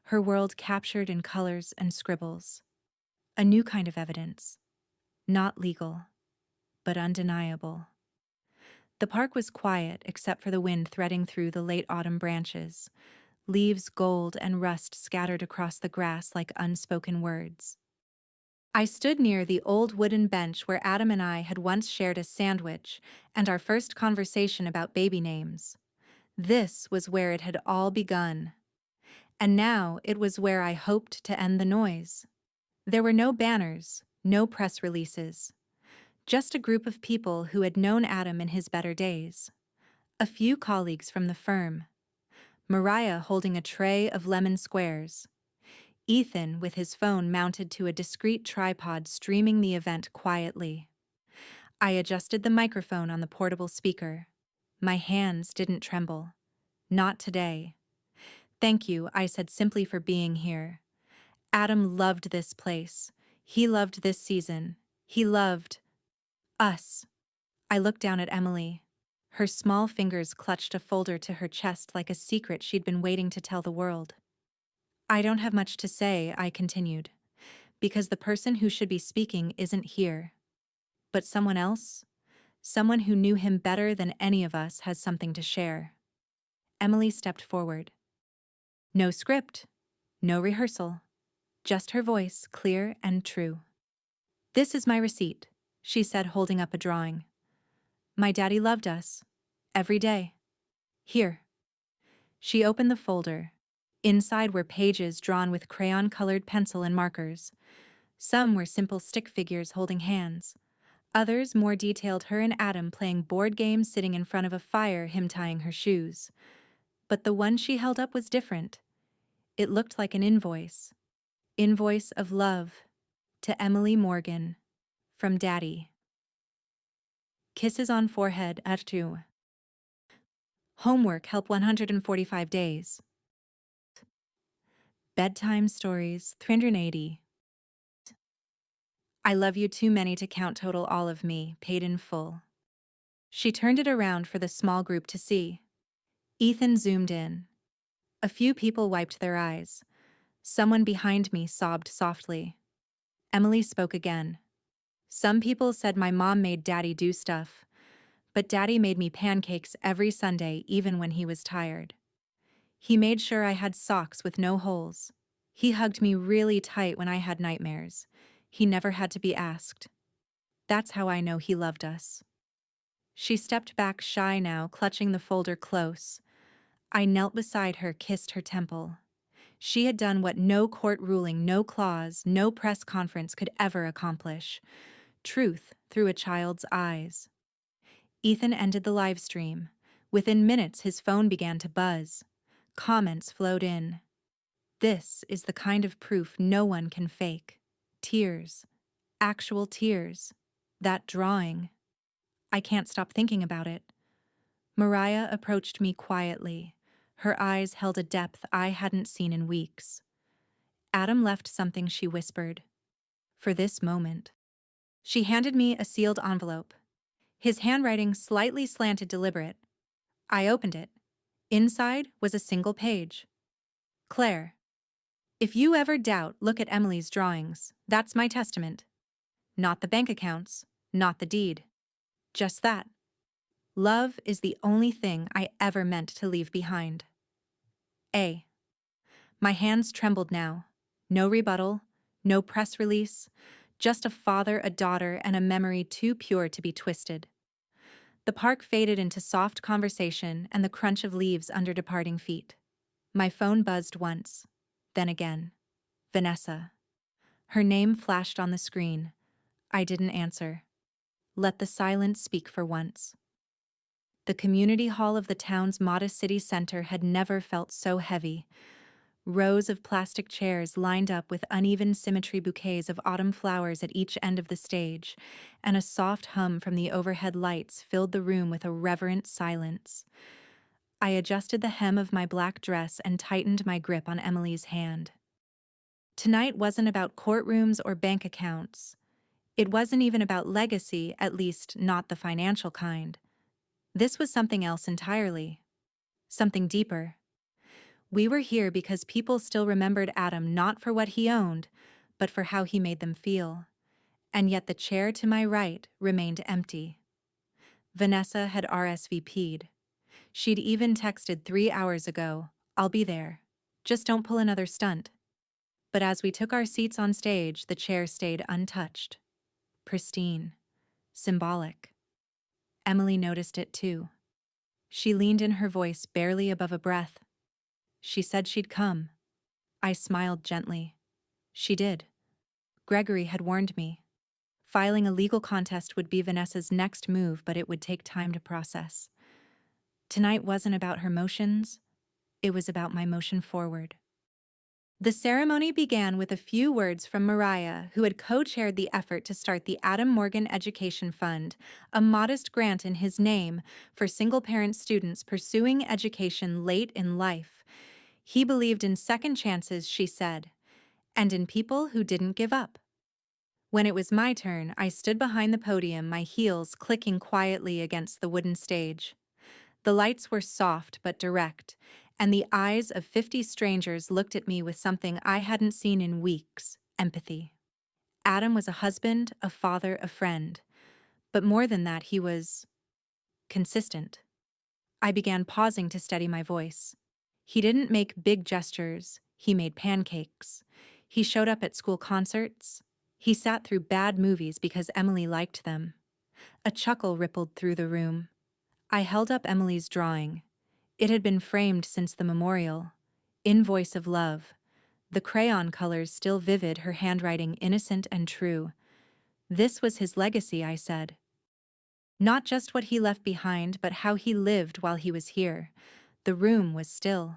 her world captured in colors and scribbles. A new kind of evidence. Not legal, but undeniable. The park was quiet except for the wind threading through the late autumn branches, leaves gold and rust scattered across the grass like unspoken words. I stood near the old wooden bench where Adam and I had once shared a sandwich and our first conversation about baby names. This was where it had all begun. And now it was where I hoped to end the noise. There were no banners, no press releases. Just a group of people who had known Adam in his better days. A few colleagues from the firm. Mariah holding a tray of lemon squares. Ethan with his phone mounted to a discreet tripod streaming the event quietly. I adjusted the microphone on the portable speaker. My hands didn't tremble. Not today. Thank you, I said simply for being here. Adam loved this place. He loved this season. He loved us. I looked down at Emily. Her small fingers clutched a folder to her chest like a secret she'd been waiting to tell the world. I don't have much to say, I continued, because the person who should be speaking isn't here. But someone else, someone who knew him better than any of us, has something to share. Emily stepped forward. No script, no rehearsal, just her voice, clear and true. This is my receipt, she said, holding up a drawing. My daddy loved us. Every day. Here. She opened the folder. Inside were pages drawn with crayon-colored pencil and markers. Some were simple stick figures holding hands. Others more detailed her and Adam playing board games sitting in front of a fire, him tying her shoes. But the one she held up was different. It looked like an invoice. Invoice of love. To Emily Morgan. From Daddy. Kisses on forehead at 2. Homework help 145 days. Bedtime stories 380. I love you too many to count total all of me, paid in full. She turned it around for the small group to see. Ethan zoomed in. A few people wiped their eyes. Someone behind me sobbed softly. Emily spoke again. Some people said my mom made Daddy do stuff, but Daddy made me pancakes every Sunday even when he was tired. He made sure I had socks with no holes. He hugged me really tight when I had nightmares. He never had to be asked. That's how I know he loved us. She stepped back shy now, clutching the folder close. I knelt beside her, kissed her temple. She had done what no court ruling, no clause, no press conference could ever accomplish. Truth through a child's eyes. Ethan ended the live stream. Within minutes, his phone began to buzz. Comments flowed in. This is the kind of proof no one can fake. Tears. Actual tears. That drawing. I can't stop thinking about it. Mariah approached me quietly. Her eyes held a depth I hadn't seen in weeks. Adam left something, she whispered. For this moment. She handed me a sealed envelope. His handwriting slightly slanted, deliberate. I opened it. Inside was a single page. Claire. If you ever doubt, look at Emily's drawings. That's my testament. Not the bank accounts, not the deed. Just that. Love is the only thing I ever meant to leave behind. A. My hands trembled now. No rebuttal, no press release, just a father, a daughter, and a memory too pure to be twisted. The park faded into soft conversation and the crunch of leaves under departing feet. My phone buzzed once, then again. Vanessa. Her name flashed on the screen. I didn't answer. Let the silence speak for once. The community hall of the town's modest city center had never felt so heavy. Rows of plastic chairs lined up with uneven symmetry, bouquets of autumn flowers at each end of the stage, and a soft hum from the overhead lights filled the room with a reverent silence. I adjusted the hem of my black dress and tightened my grip on Emily's hand. Tonight wasn't about courtrooms or bank accounts. It wasn't even about legacy, at least not the financial kind. This was something else entirely. Something deeper. We were here because people still remembered Adam not for what he owned, but for how he made them feel. And yet the chair to my right remained empty. Vanessa had RSVP'd. She'd even texted 3 hours ago, "I'll be there. Just don't pull another stunt." But as we took our seats on stage, the chair stayed untouched. Pristine. Symbolic. Emily noticed it too. She leaned in, her voice barely above a breath. She said she'd come. I smiled gently. She did. Gregory had warned me. Filing a legal contest would be Vanessa's next move, but it would take time to process. Tonight wasn't about her motions. It was about my motion forward. The ceremony began with a few words from Mariah, who had co-chaired the effort to start the Adam Morgan Education Fund, a modest grant in his name for single-parent students pursuing education late in life. He believed in second chances, she said, and in people who didn't give up. When it was my turn, I stood behind the podium, my heels clicking quietly against the wooden stage. The lights were soft but direct, and the eyes of 50 strangers looked at me with something I hadn't seen in weeks: empathy. Adam was a husband, a father, a friend. But more than that, he was consistent. I began pausing to steady my voice. He didn't make big gestures, he made pancakes. He showed up at school concerts. He sat through bad movies because Emily liked them. A chuckle rippled through the room. I held up Emily's drawing. It had been framed since the memorial. Invoice of love. The crayon colors still vivid, her handwriting innocent and true. This was his legacy, I said. Not just what he left behind, but how he lived while he was here. The room was still.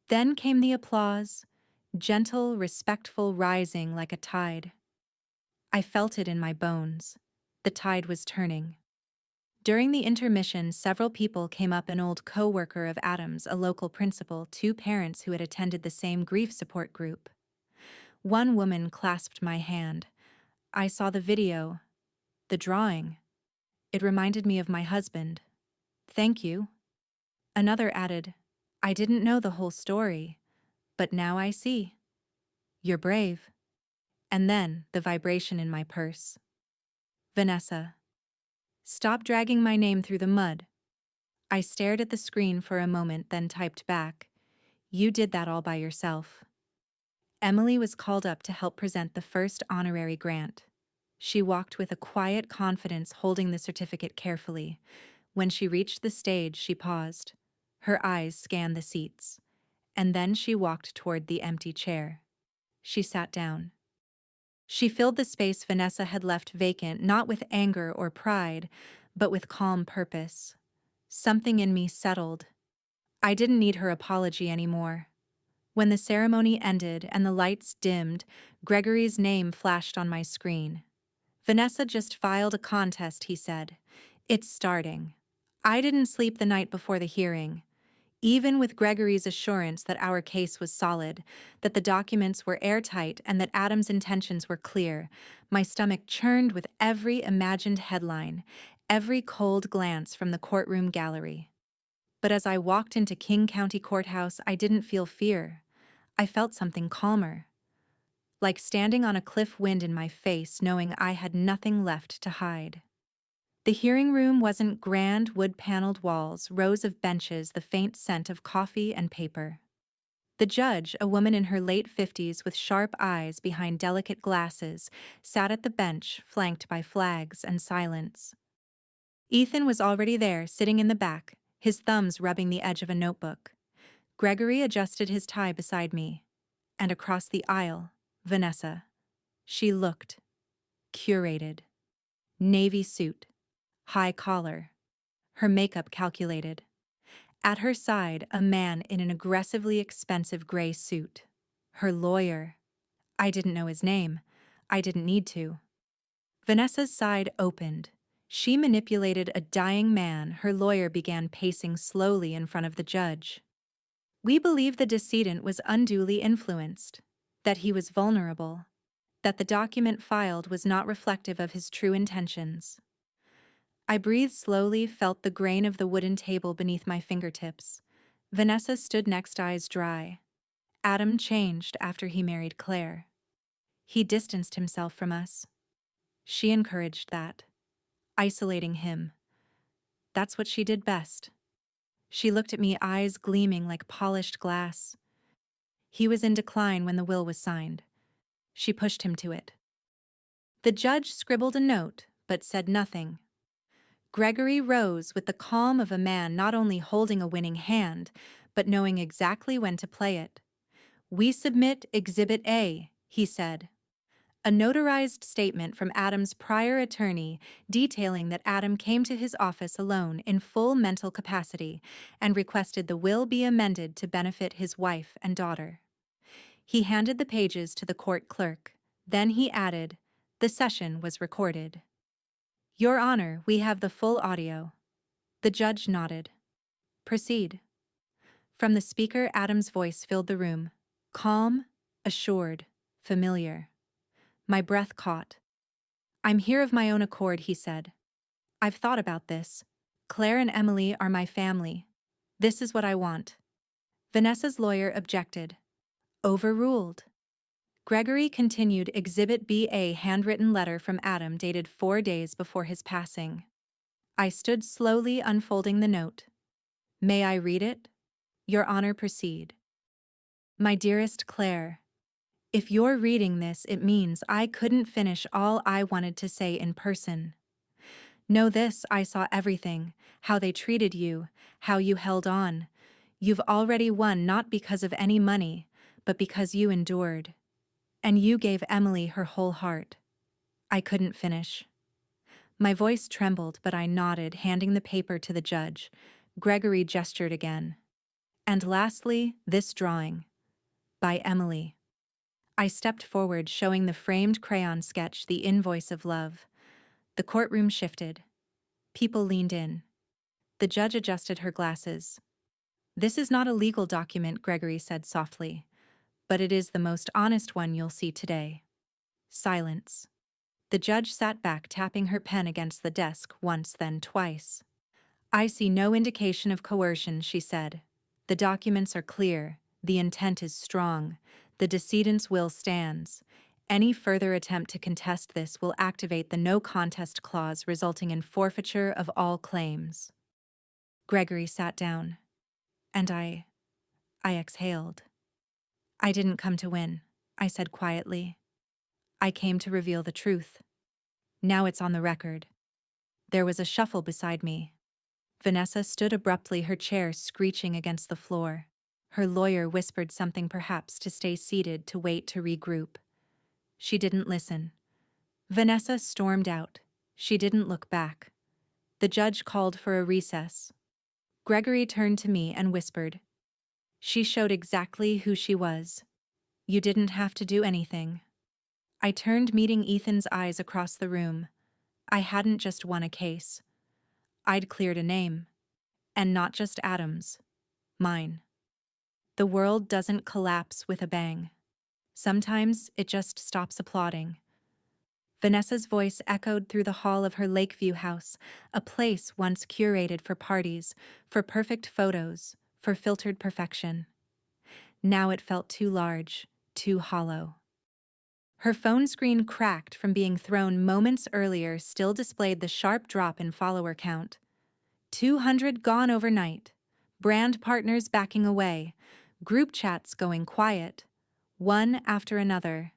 Then came the applause, gentle, respectful, rising like a tide. I felt it in my bones. The tide was turning. During the intermission, several people came up: an old co-worker of Adam's, a local principal, two parents who had attended the same grief support group. One woman clasped my hand. I saw the video, the drawing. It reminded me of my husband. Thank you. Another added, I didn't know the whole story, but now I see. You're brave. And then the vibration in my purse. Vanessa. Stop dragging my name through the mud. I stared at the screen for a moment, then typed back, You did that all by yourself. Emily was called up to help present the first honorary grant. She walked with a quiet confidence, holding the certificate carefully. When she reached the stage, she paused. Her eyes scanned the seats. And then she walked toward the empty chair. She sat down. She filled the space Vanessa had left vacant, not with anger or pride, but with calm purpose. Something in me settled. I didn't need her apology anymore. When the ceremony ended and the lights dimmed, Gregory's name flashed on my screen. Vanessa just filed a contest, he said. It's starting. I didn't sleep the night before the hearing. Even with Gregory's assurance that our case was solid, that the documents were airtight, and that Adam's intentions were clear, my stomach churned with every imagined headline, every cold glance from the courtroom gallery. But as I walked into King County Courthouse, I didn't feel fear. I felt something calmer. Like standing on a cliff, wind in my face, knowing I had nothing left to hide. The hearing room wasn't grand, wood-paneled walls, rows of benches, the faint scent of coffee and paper. The judge, a woman in her late 50s with sharp eyes behind delicate glasses, sat at the bench, flanked by flags and silence. Ethan was already there, sitting in the back, his thumbs rubbing the edge of a notebook. Gregory adjusted his tie beside me. And across the aisle, Vanessa. She looked curated. Navy suit. High collar. Her makeup calculated. At her side, a man in an aggressively expensive gray suit. Her lawyer. I didn't know his name. I didn't need to. Vanessa's side opened. She manipulated a dying man. Her lawyer began pacing slowly in front of the judge. We believe the decedent was unduly influenced, that he was vulnerable, that the document filed was not reflective of his true intentions. I breathed slowly, felt the grain of the wooden table beneath my fingertips. Vanessa stood next, eyes dry. Adam changed after he married Claire. He distanced himself from us. She encouraged that, isolating him. That's what she did best. She looked at me, eyes gleaming like polished glass. He was in decline when the will was signed. She pushed him to it. The judge scribbled a note, but said nothing. Gregory rose with the calm of a man not only holding a winning hand, but knowing exactly when to play it. We submit Exhibit A, he said. A notarized statement from Adam's prior attorney detailing that Adam came to his office alone in full mental capacity and requested the will be amended to benefit his wife and daughter. He handed the pages to the court clerk. Then he added, "The session was recorded." "Your Honor, we have the full audio." The judge nodded. "Proceed." From the speaker, Adam's voice filled the room. Calm, assured, familiar. My breath caught. "I'm here of my own accord," he said. "I've thought about this. Claire and Emily are my family. This is what I want." Vanessa's lawyer objected. Overruled. Gregory continued. Exhibit B, a handwritten letter from Adam dated 4 days before his passing. I stood slowly unfolding the note. "May I read it?" "Your Honor, proceed." "My dearest Claire, if you're reading this, it means I couldn't finish all I wanted to say in person. Know this, I saw everything, how they treated you, how you held on. You've already won, not because of any money, but because you endured. And you gave Emily her whole heart." I couldn't finish. My voice trembled, but I nodded, handing the paper to the judge. Gregory gestured again. "And lastly, this drawing. By Emily." I stepped forward, showing the framed crayon sketch, the invoice of love. The courtroom shifted. People leaned in. The judge adjusted her glasses. "This is not a legal document," Gregory said softly, "but it is the most honest one you'll see today." Silence. The judge sat back, tapping her pen against the desk once, then twice. "I see no indication of coercion," she said. "The documents are clear. The intent is strong. The decedent's will stands. Any further attempt to contest this will activate the no contest clause, resulting in forfeiture of all claims." Gregory sat down. And I exhaled. "I didn't come to win," I said quietly. "I came to reveal the truth. Now it's on the record." There was a shuffle beside me. Vanessa stood abruptly, her chair screeching against the floor. Her lawyer whispered something, perhaps to stay seated, to wait, to regroup. She didn't listen. Vanessa stormed out. She didn't look back. The judge called for a recess. Gregory turned to me and whispered, "She showed exactly who she was. You didn't have to do anything." I turned, meeting Ethan's eyes across the room. I hadn't just won a case. I'd cleared a name. And not just Adam's. Mine. The world doesn't collapse with a bang. Sometimes it just stops applauding. Vanessa's voice echoed through the hall of her Lakeview house, a place once curated for parties, for perfect photos, for filtered perfection. Now it felt too large, too hollow. Her phone screen, cracked from being thrown moments earlier, still displayed the sharp drop in follower count. 200 gone overnight. Brand partners backing away. Group chats going quiet. One after another.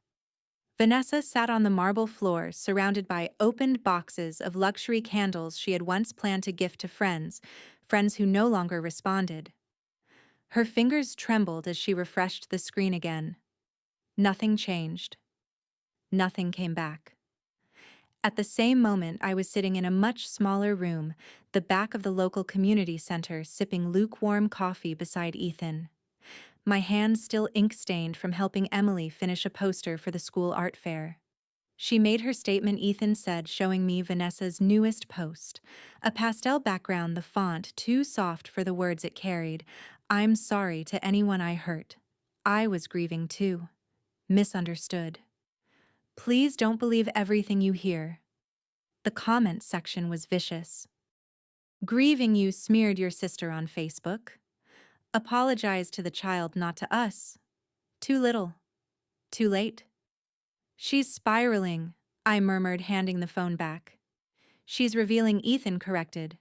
Vanessa sat on the marble floor, surrounded by opened boxes of luxury candles she had once planned to gift to friends who no longer responded. Her fingers trembled as she refreshed the screen again. Nothing changed. Nothing came back. At the same moment, I was sitting in a much smaller room, the back of the local community center, sipping lukewarm coffee beside Ethan. My hands still ink-stained from helping Emily finish a poster for the school art fair. She made her statement, Ethan said, showing me Vanessa's newest post. A pastel background, the font too soft for the words it carried. "I'm sorry to anyone I hurt. I was grieving too. Misunderstood. Please don't believe everything you hear." The comment section was vicious. "Grieving you smeared your sister on Facebook. Apologize to the child, not to us. Too little. Too late." "She's spiraling," I murmured, handing the phone back. "She's revealing," Ethan corrected.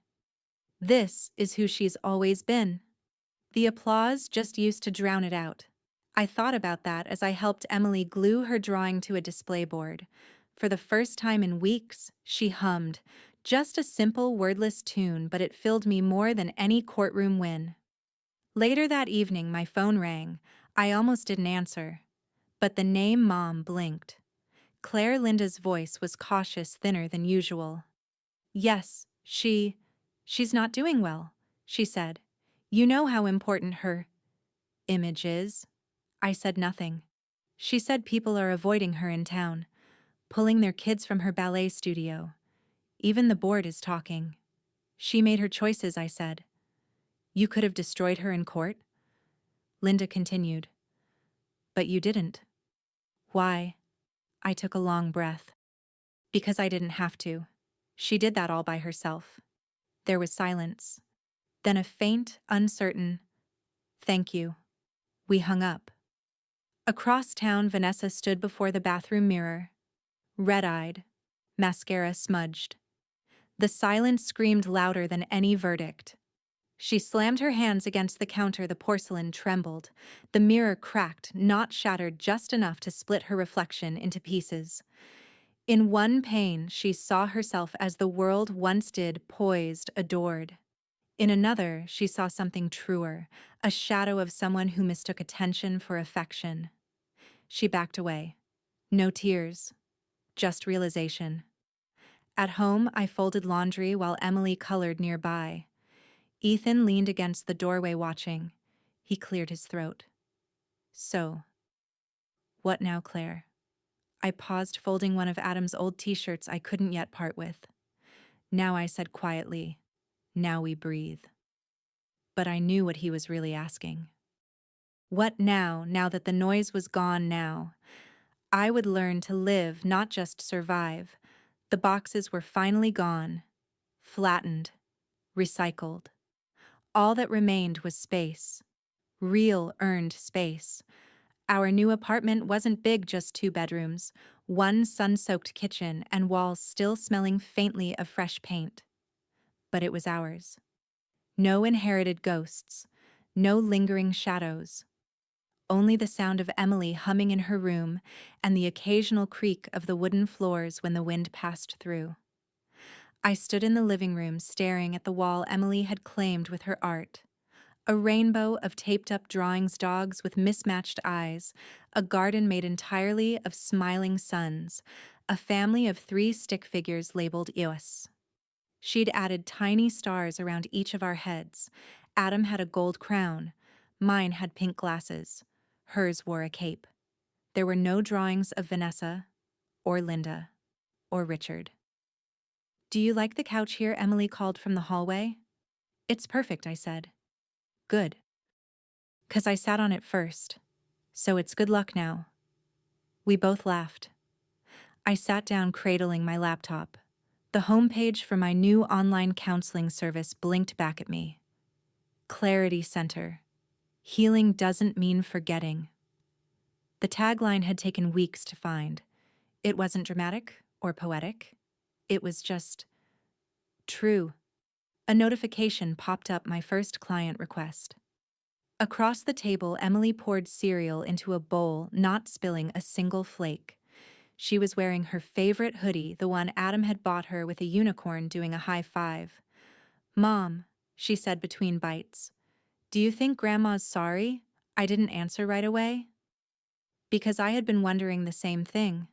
"This is who she's always been." The applause just used to drown it out. I thought about that as I helped Emily glue her drawing to a display board. For the first time in weeks, she hummed. Just a simple, wordless tune, but it filled me more than any courtroom win. Later that evening, my phone rang. I almost didn't answer. But the name Mom blinked. Claire Linda's voice was cautious, thinner than usual. "Yes, she's not doing well," she said. "You know how important her image is." I said nothing. She said people are avoiding her in town, pulling their kids from her ballet studio. Even the board is talking. She made her choices, I said. You could have destroyed her in court? Linda continued. But you didn't. Why? I took a long breath. Because I didn't have to. She did that all by herself. There was silence. Then a faint, uncertain, thank you. We hung up. Across town, Vanessa stood before the bathroom mirror, red-eyed, mascara smudged. The silence screamed louder than any verdict. She slammed her hands against the counter, the porcelain trembled. The mirror cracked, not shattered, just enough to split her reflection into pieces. In one pane, she saw herself as the world once did, poised, adored. In another, she saw something truer, a shadow of someone who mistook attention for affection. She backed away. No tears, just realization. At home, I folded laundry while Emily colored nearby. Ethan leaned against the doorway watching. He cleared his throat. So, what now, Claire? I paused, folding one of Adam's old t-shirts I couldn't yet part with. Now, I said quietly, now we breathe. But I knew what he was really asking. What now, now that the noise was gone now? I would learn to live, not just survive. The boxes were finally gone, flattened, recycled. All that remained was space. Real, earned space. Our new apartment wasn't big, just 2 bedrooms, one sun-soaked kitchen, and walls still smelling faintly of fresh paint. But it was ours. No inherited ghosts, no lingering shadows. Only the sound of Emily humming in her room and the occasional creak of the wooden floors when the wind passed through. I stood in the living room staring at the wall Emily had claimed with her art. A rainbow of taped-up drawings, dogs with mismatched eyes, a garden made entirely of smiling suns, a family of 3 stick figures labeled Eos. She'd added tiny stars around each of our heads. Adam had a gold crown. Mine had pink glasses. Hers wore a cape. There were no drawings of Vanessa, or Linda, or Richard. Do you like the couch here? Emily called from the hallway. It's perfect, I said. Good. 'Cause I sat on it first. So it's good luck now. We both laughed. I sat down, cradling my laptop. The homepage for my new online counseling service blinked back at me. Clarity Center. Healing doesn't mean forgetting. The tagline had taken weeks to find. It wasn't dramatic or poetic. It was just true. A notification popped up, my first client request. Across the table, Emily poured cereal into a bowl, not spilling a single flake. She was wearing her favorite hoodie, the one Adam had bought her with a unicorn doing a high five. Mom, she said between bites, do you think Grandma's sorry I didn't answer right away? Because I had been wondering the same thing.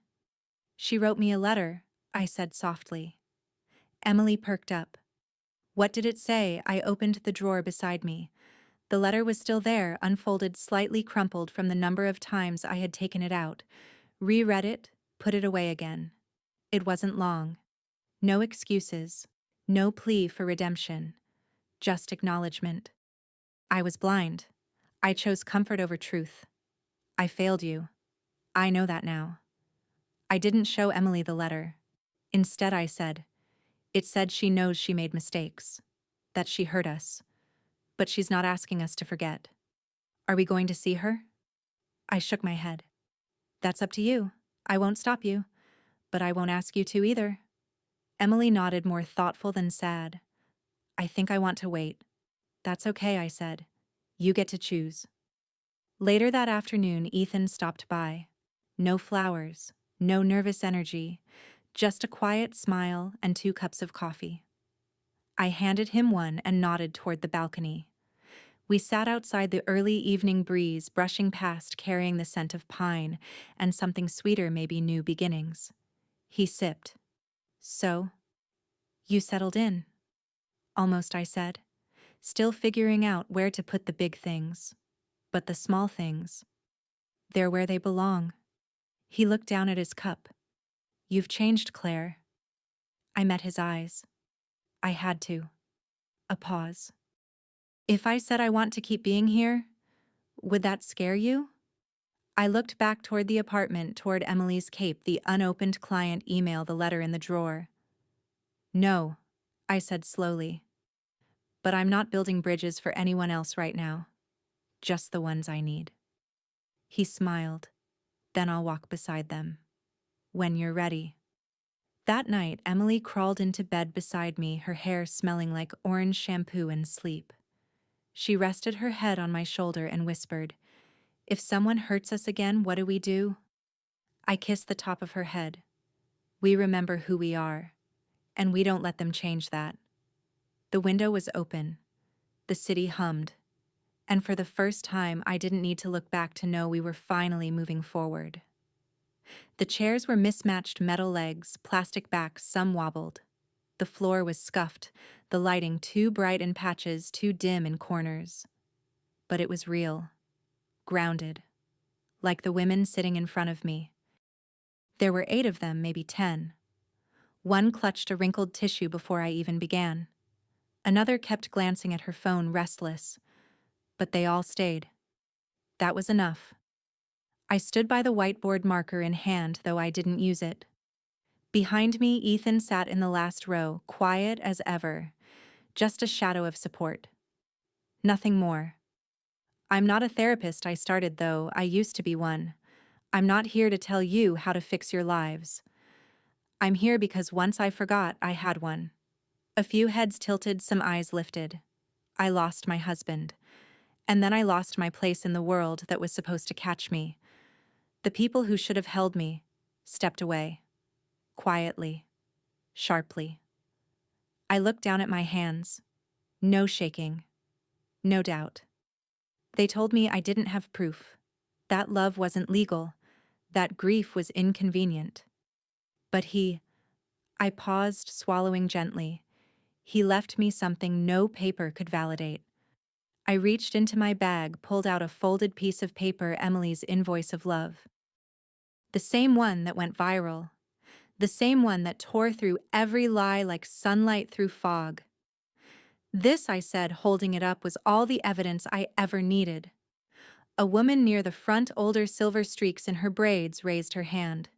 She wrote me a letter, I said softly. Emily perked up. What did it say? I opened the drawer beside me. The letter was still there, unfolded, slightly crumpled from the number of times I had taken it out, reread it, put it away again. It wasn't long. No excuses, no plea for redemption, just acknowledgement. I was blind. I chose comfort over truth. I failed you. I know that now. I didn't show Emily the letter. Instead, I said, it said she knows she made mistakes, that she hurt us, but she's not asking us to forget. Are we going to see her? I shook my head. That's up to you. I won't stop you, but I won't ask you to either. Emily nodded, more thoughtful than sad. I think I want to wait. That's okay, I said. You get to choose. Later that afternoon, Ethan stopped by. No flowers, no nervous energy, just a quiet smile and 2 cups of coffee. I handed him one and nodded toward the balcony. We sat outside, the early evening breeze brushing past, carrying the scent of pine and something sweeter, maybe new beginnings. He sipped. So, you settled in? Almost, I said, still figuring out where to put the big things. But the small things, they're where they belong. He looked down at his cup. You've changed, Claire. I met his eyes. I had to. A pause. If I said I want to keep being here, would that scare you? I looked back toward the apartment, toward Emily's cape, the unopened client email, the letter in the drawer. No, I said slowly. But I'm not building bridges for anyone else right now. Just the ones I need. He smiled. Then I'll walk beside them. When you're ready. That night, Emily crawled into bed beside me, her hair smelling like orange shampoo and sleep. She rested her head on my shoulder and whispered, "If someone hurts us again, what do we do?" I kissed the top of her head. We remember who we are, and we don't let them change that. The window was open. The city hummed. And for the first time, I didn't need to look back to know we were finally moving forward. The chairs were mismatched metal legs, plastic backs, some wobbled. The floor was scuffed, the lighting too bright in patches, too dim in corners. But it was real, grounded, like the women sitting in front of me. There were 8 of them, maybe 10. One clutched a wrinkled tissue before I even began. Another kept glancing at her phone, restless. But they all stayed. That was enough. I stood by the whiteboard, marker in hand, though I didn't use it. Behind me, Ethan sat in the last row, quiet as ever, just a shadow of support. Nothing more. I'm not a therapist, I started, though I used to be one. I'm not here to tell you how to fix your lives. I'm here because once I forgot I had one. A few heads tilted, some eyes lifted. I lost my husband. And then I lost my place in the world that was supposed to catch me. The people who should have held me stepped away. Quietly. Sharply. I looked down at my hands. No shaking. No doubt. They told me I didn't have proof. That love wasn't legal. That grief was inconvenient. But I paused, swallowing gently. He left me something no paper could validate. I reached into my bag, pulled out a folded piece of paper, Emily's invoice of love. The same one that went viral. The same one that tore through every lie like sunlight through fog. This, I said, holding it up, was all the evidence I ever needed. A woman near the front, older, silver streaks in her braids, raised her hand.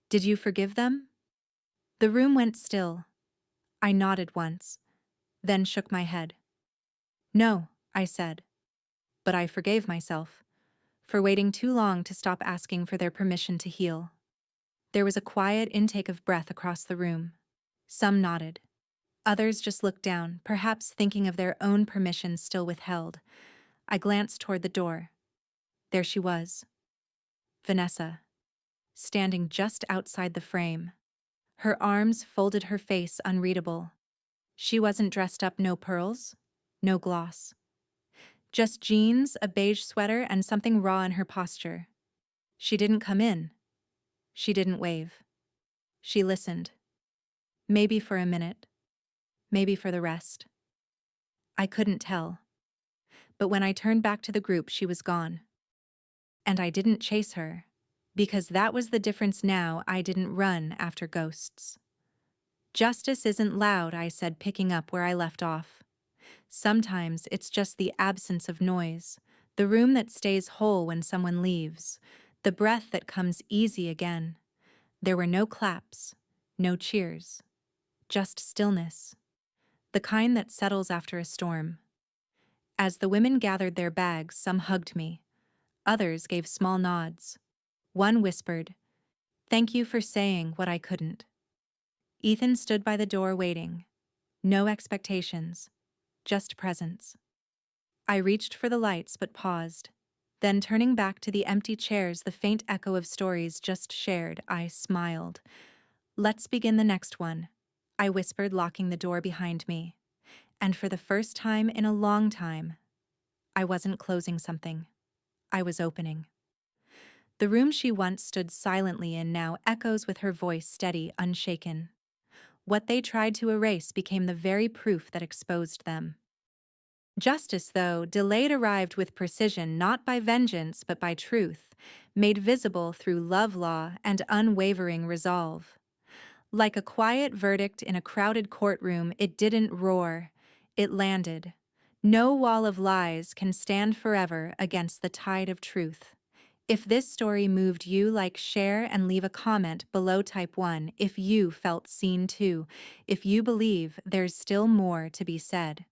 Did you forgive them? The room went still. I nodded once, then shook my head. No, I said. But I forgave myself for waiting too long to stop asking for their permission to heal. There was a quiet intake of breath across the room. Some nodded. Others just looked down, perhaps thinking of their own permissions still withheld. I glanced toward the door. There she was. Vanessa. Standing just outside the frame. Her arms folded, her face unreadable. She wasn't dressed up, no pearls, no gloss. Just jeans, a beige sweater, and something raw in her posture. She didn't come in. She didn't wave. She listened. Maybe for a minute. Maybe for the rest. I couldn't tell. But when I turned back to the group, she was gone. And I didn't chase her. Because that was the difference now. I didn't run after ghosts. Justice isn't loud, I said, picking up where I left off. Sometimes it's just the absence of noise, the room that stays whole when someone leaves, the breath that comes easy again. There were no claps, no cheers, just stillness, the kind that settles after a storm. As the women gathered their bags, some hugged me. Others gave small nods. One whispered, "Thank you for saying what I couldn't." Ethan stood by the door waiting. No expectations, just presence. I reached for the lights but paused. Then, turning back to the empty chairs, the faint echo of stories just shared, I smiled. "Let's begin the next one," I whispered, locking the door behind me. And for the first time in a long time, I wasn't closing something. I was opening. The room she once stood silently in now echoes with her voice, steady, unshaken. What they tried to erase became the very proof that exposed them. Justice, though, delayed arrived with precision not by vengeance but by truth, made visible through love law and unwavering resolve. Like a quiet verdict in a crowded courtroom, it didn't roar, it landed. No wall of lies can stand forever against the tide of truth. If this story moved you, like, share and leave a comment below. Type 1 if you felt seen too, if you believe there's still more to be said.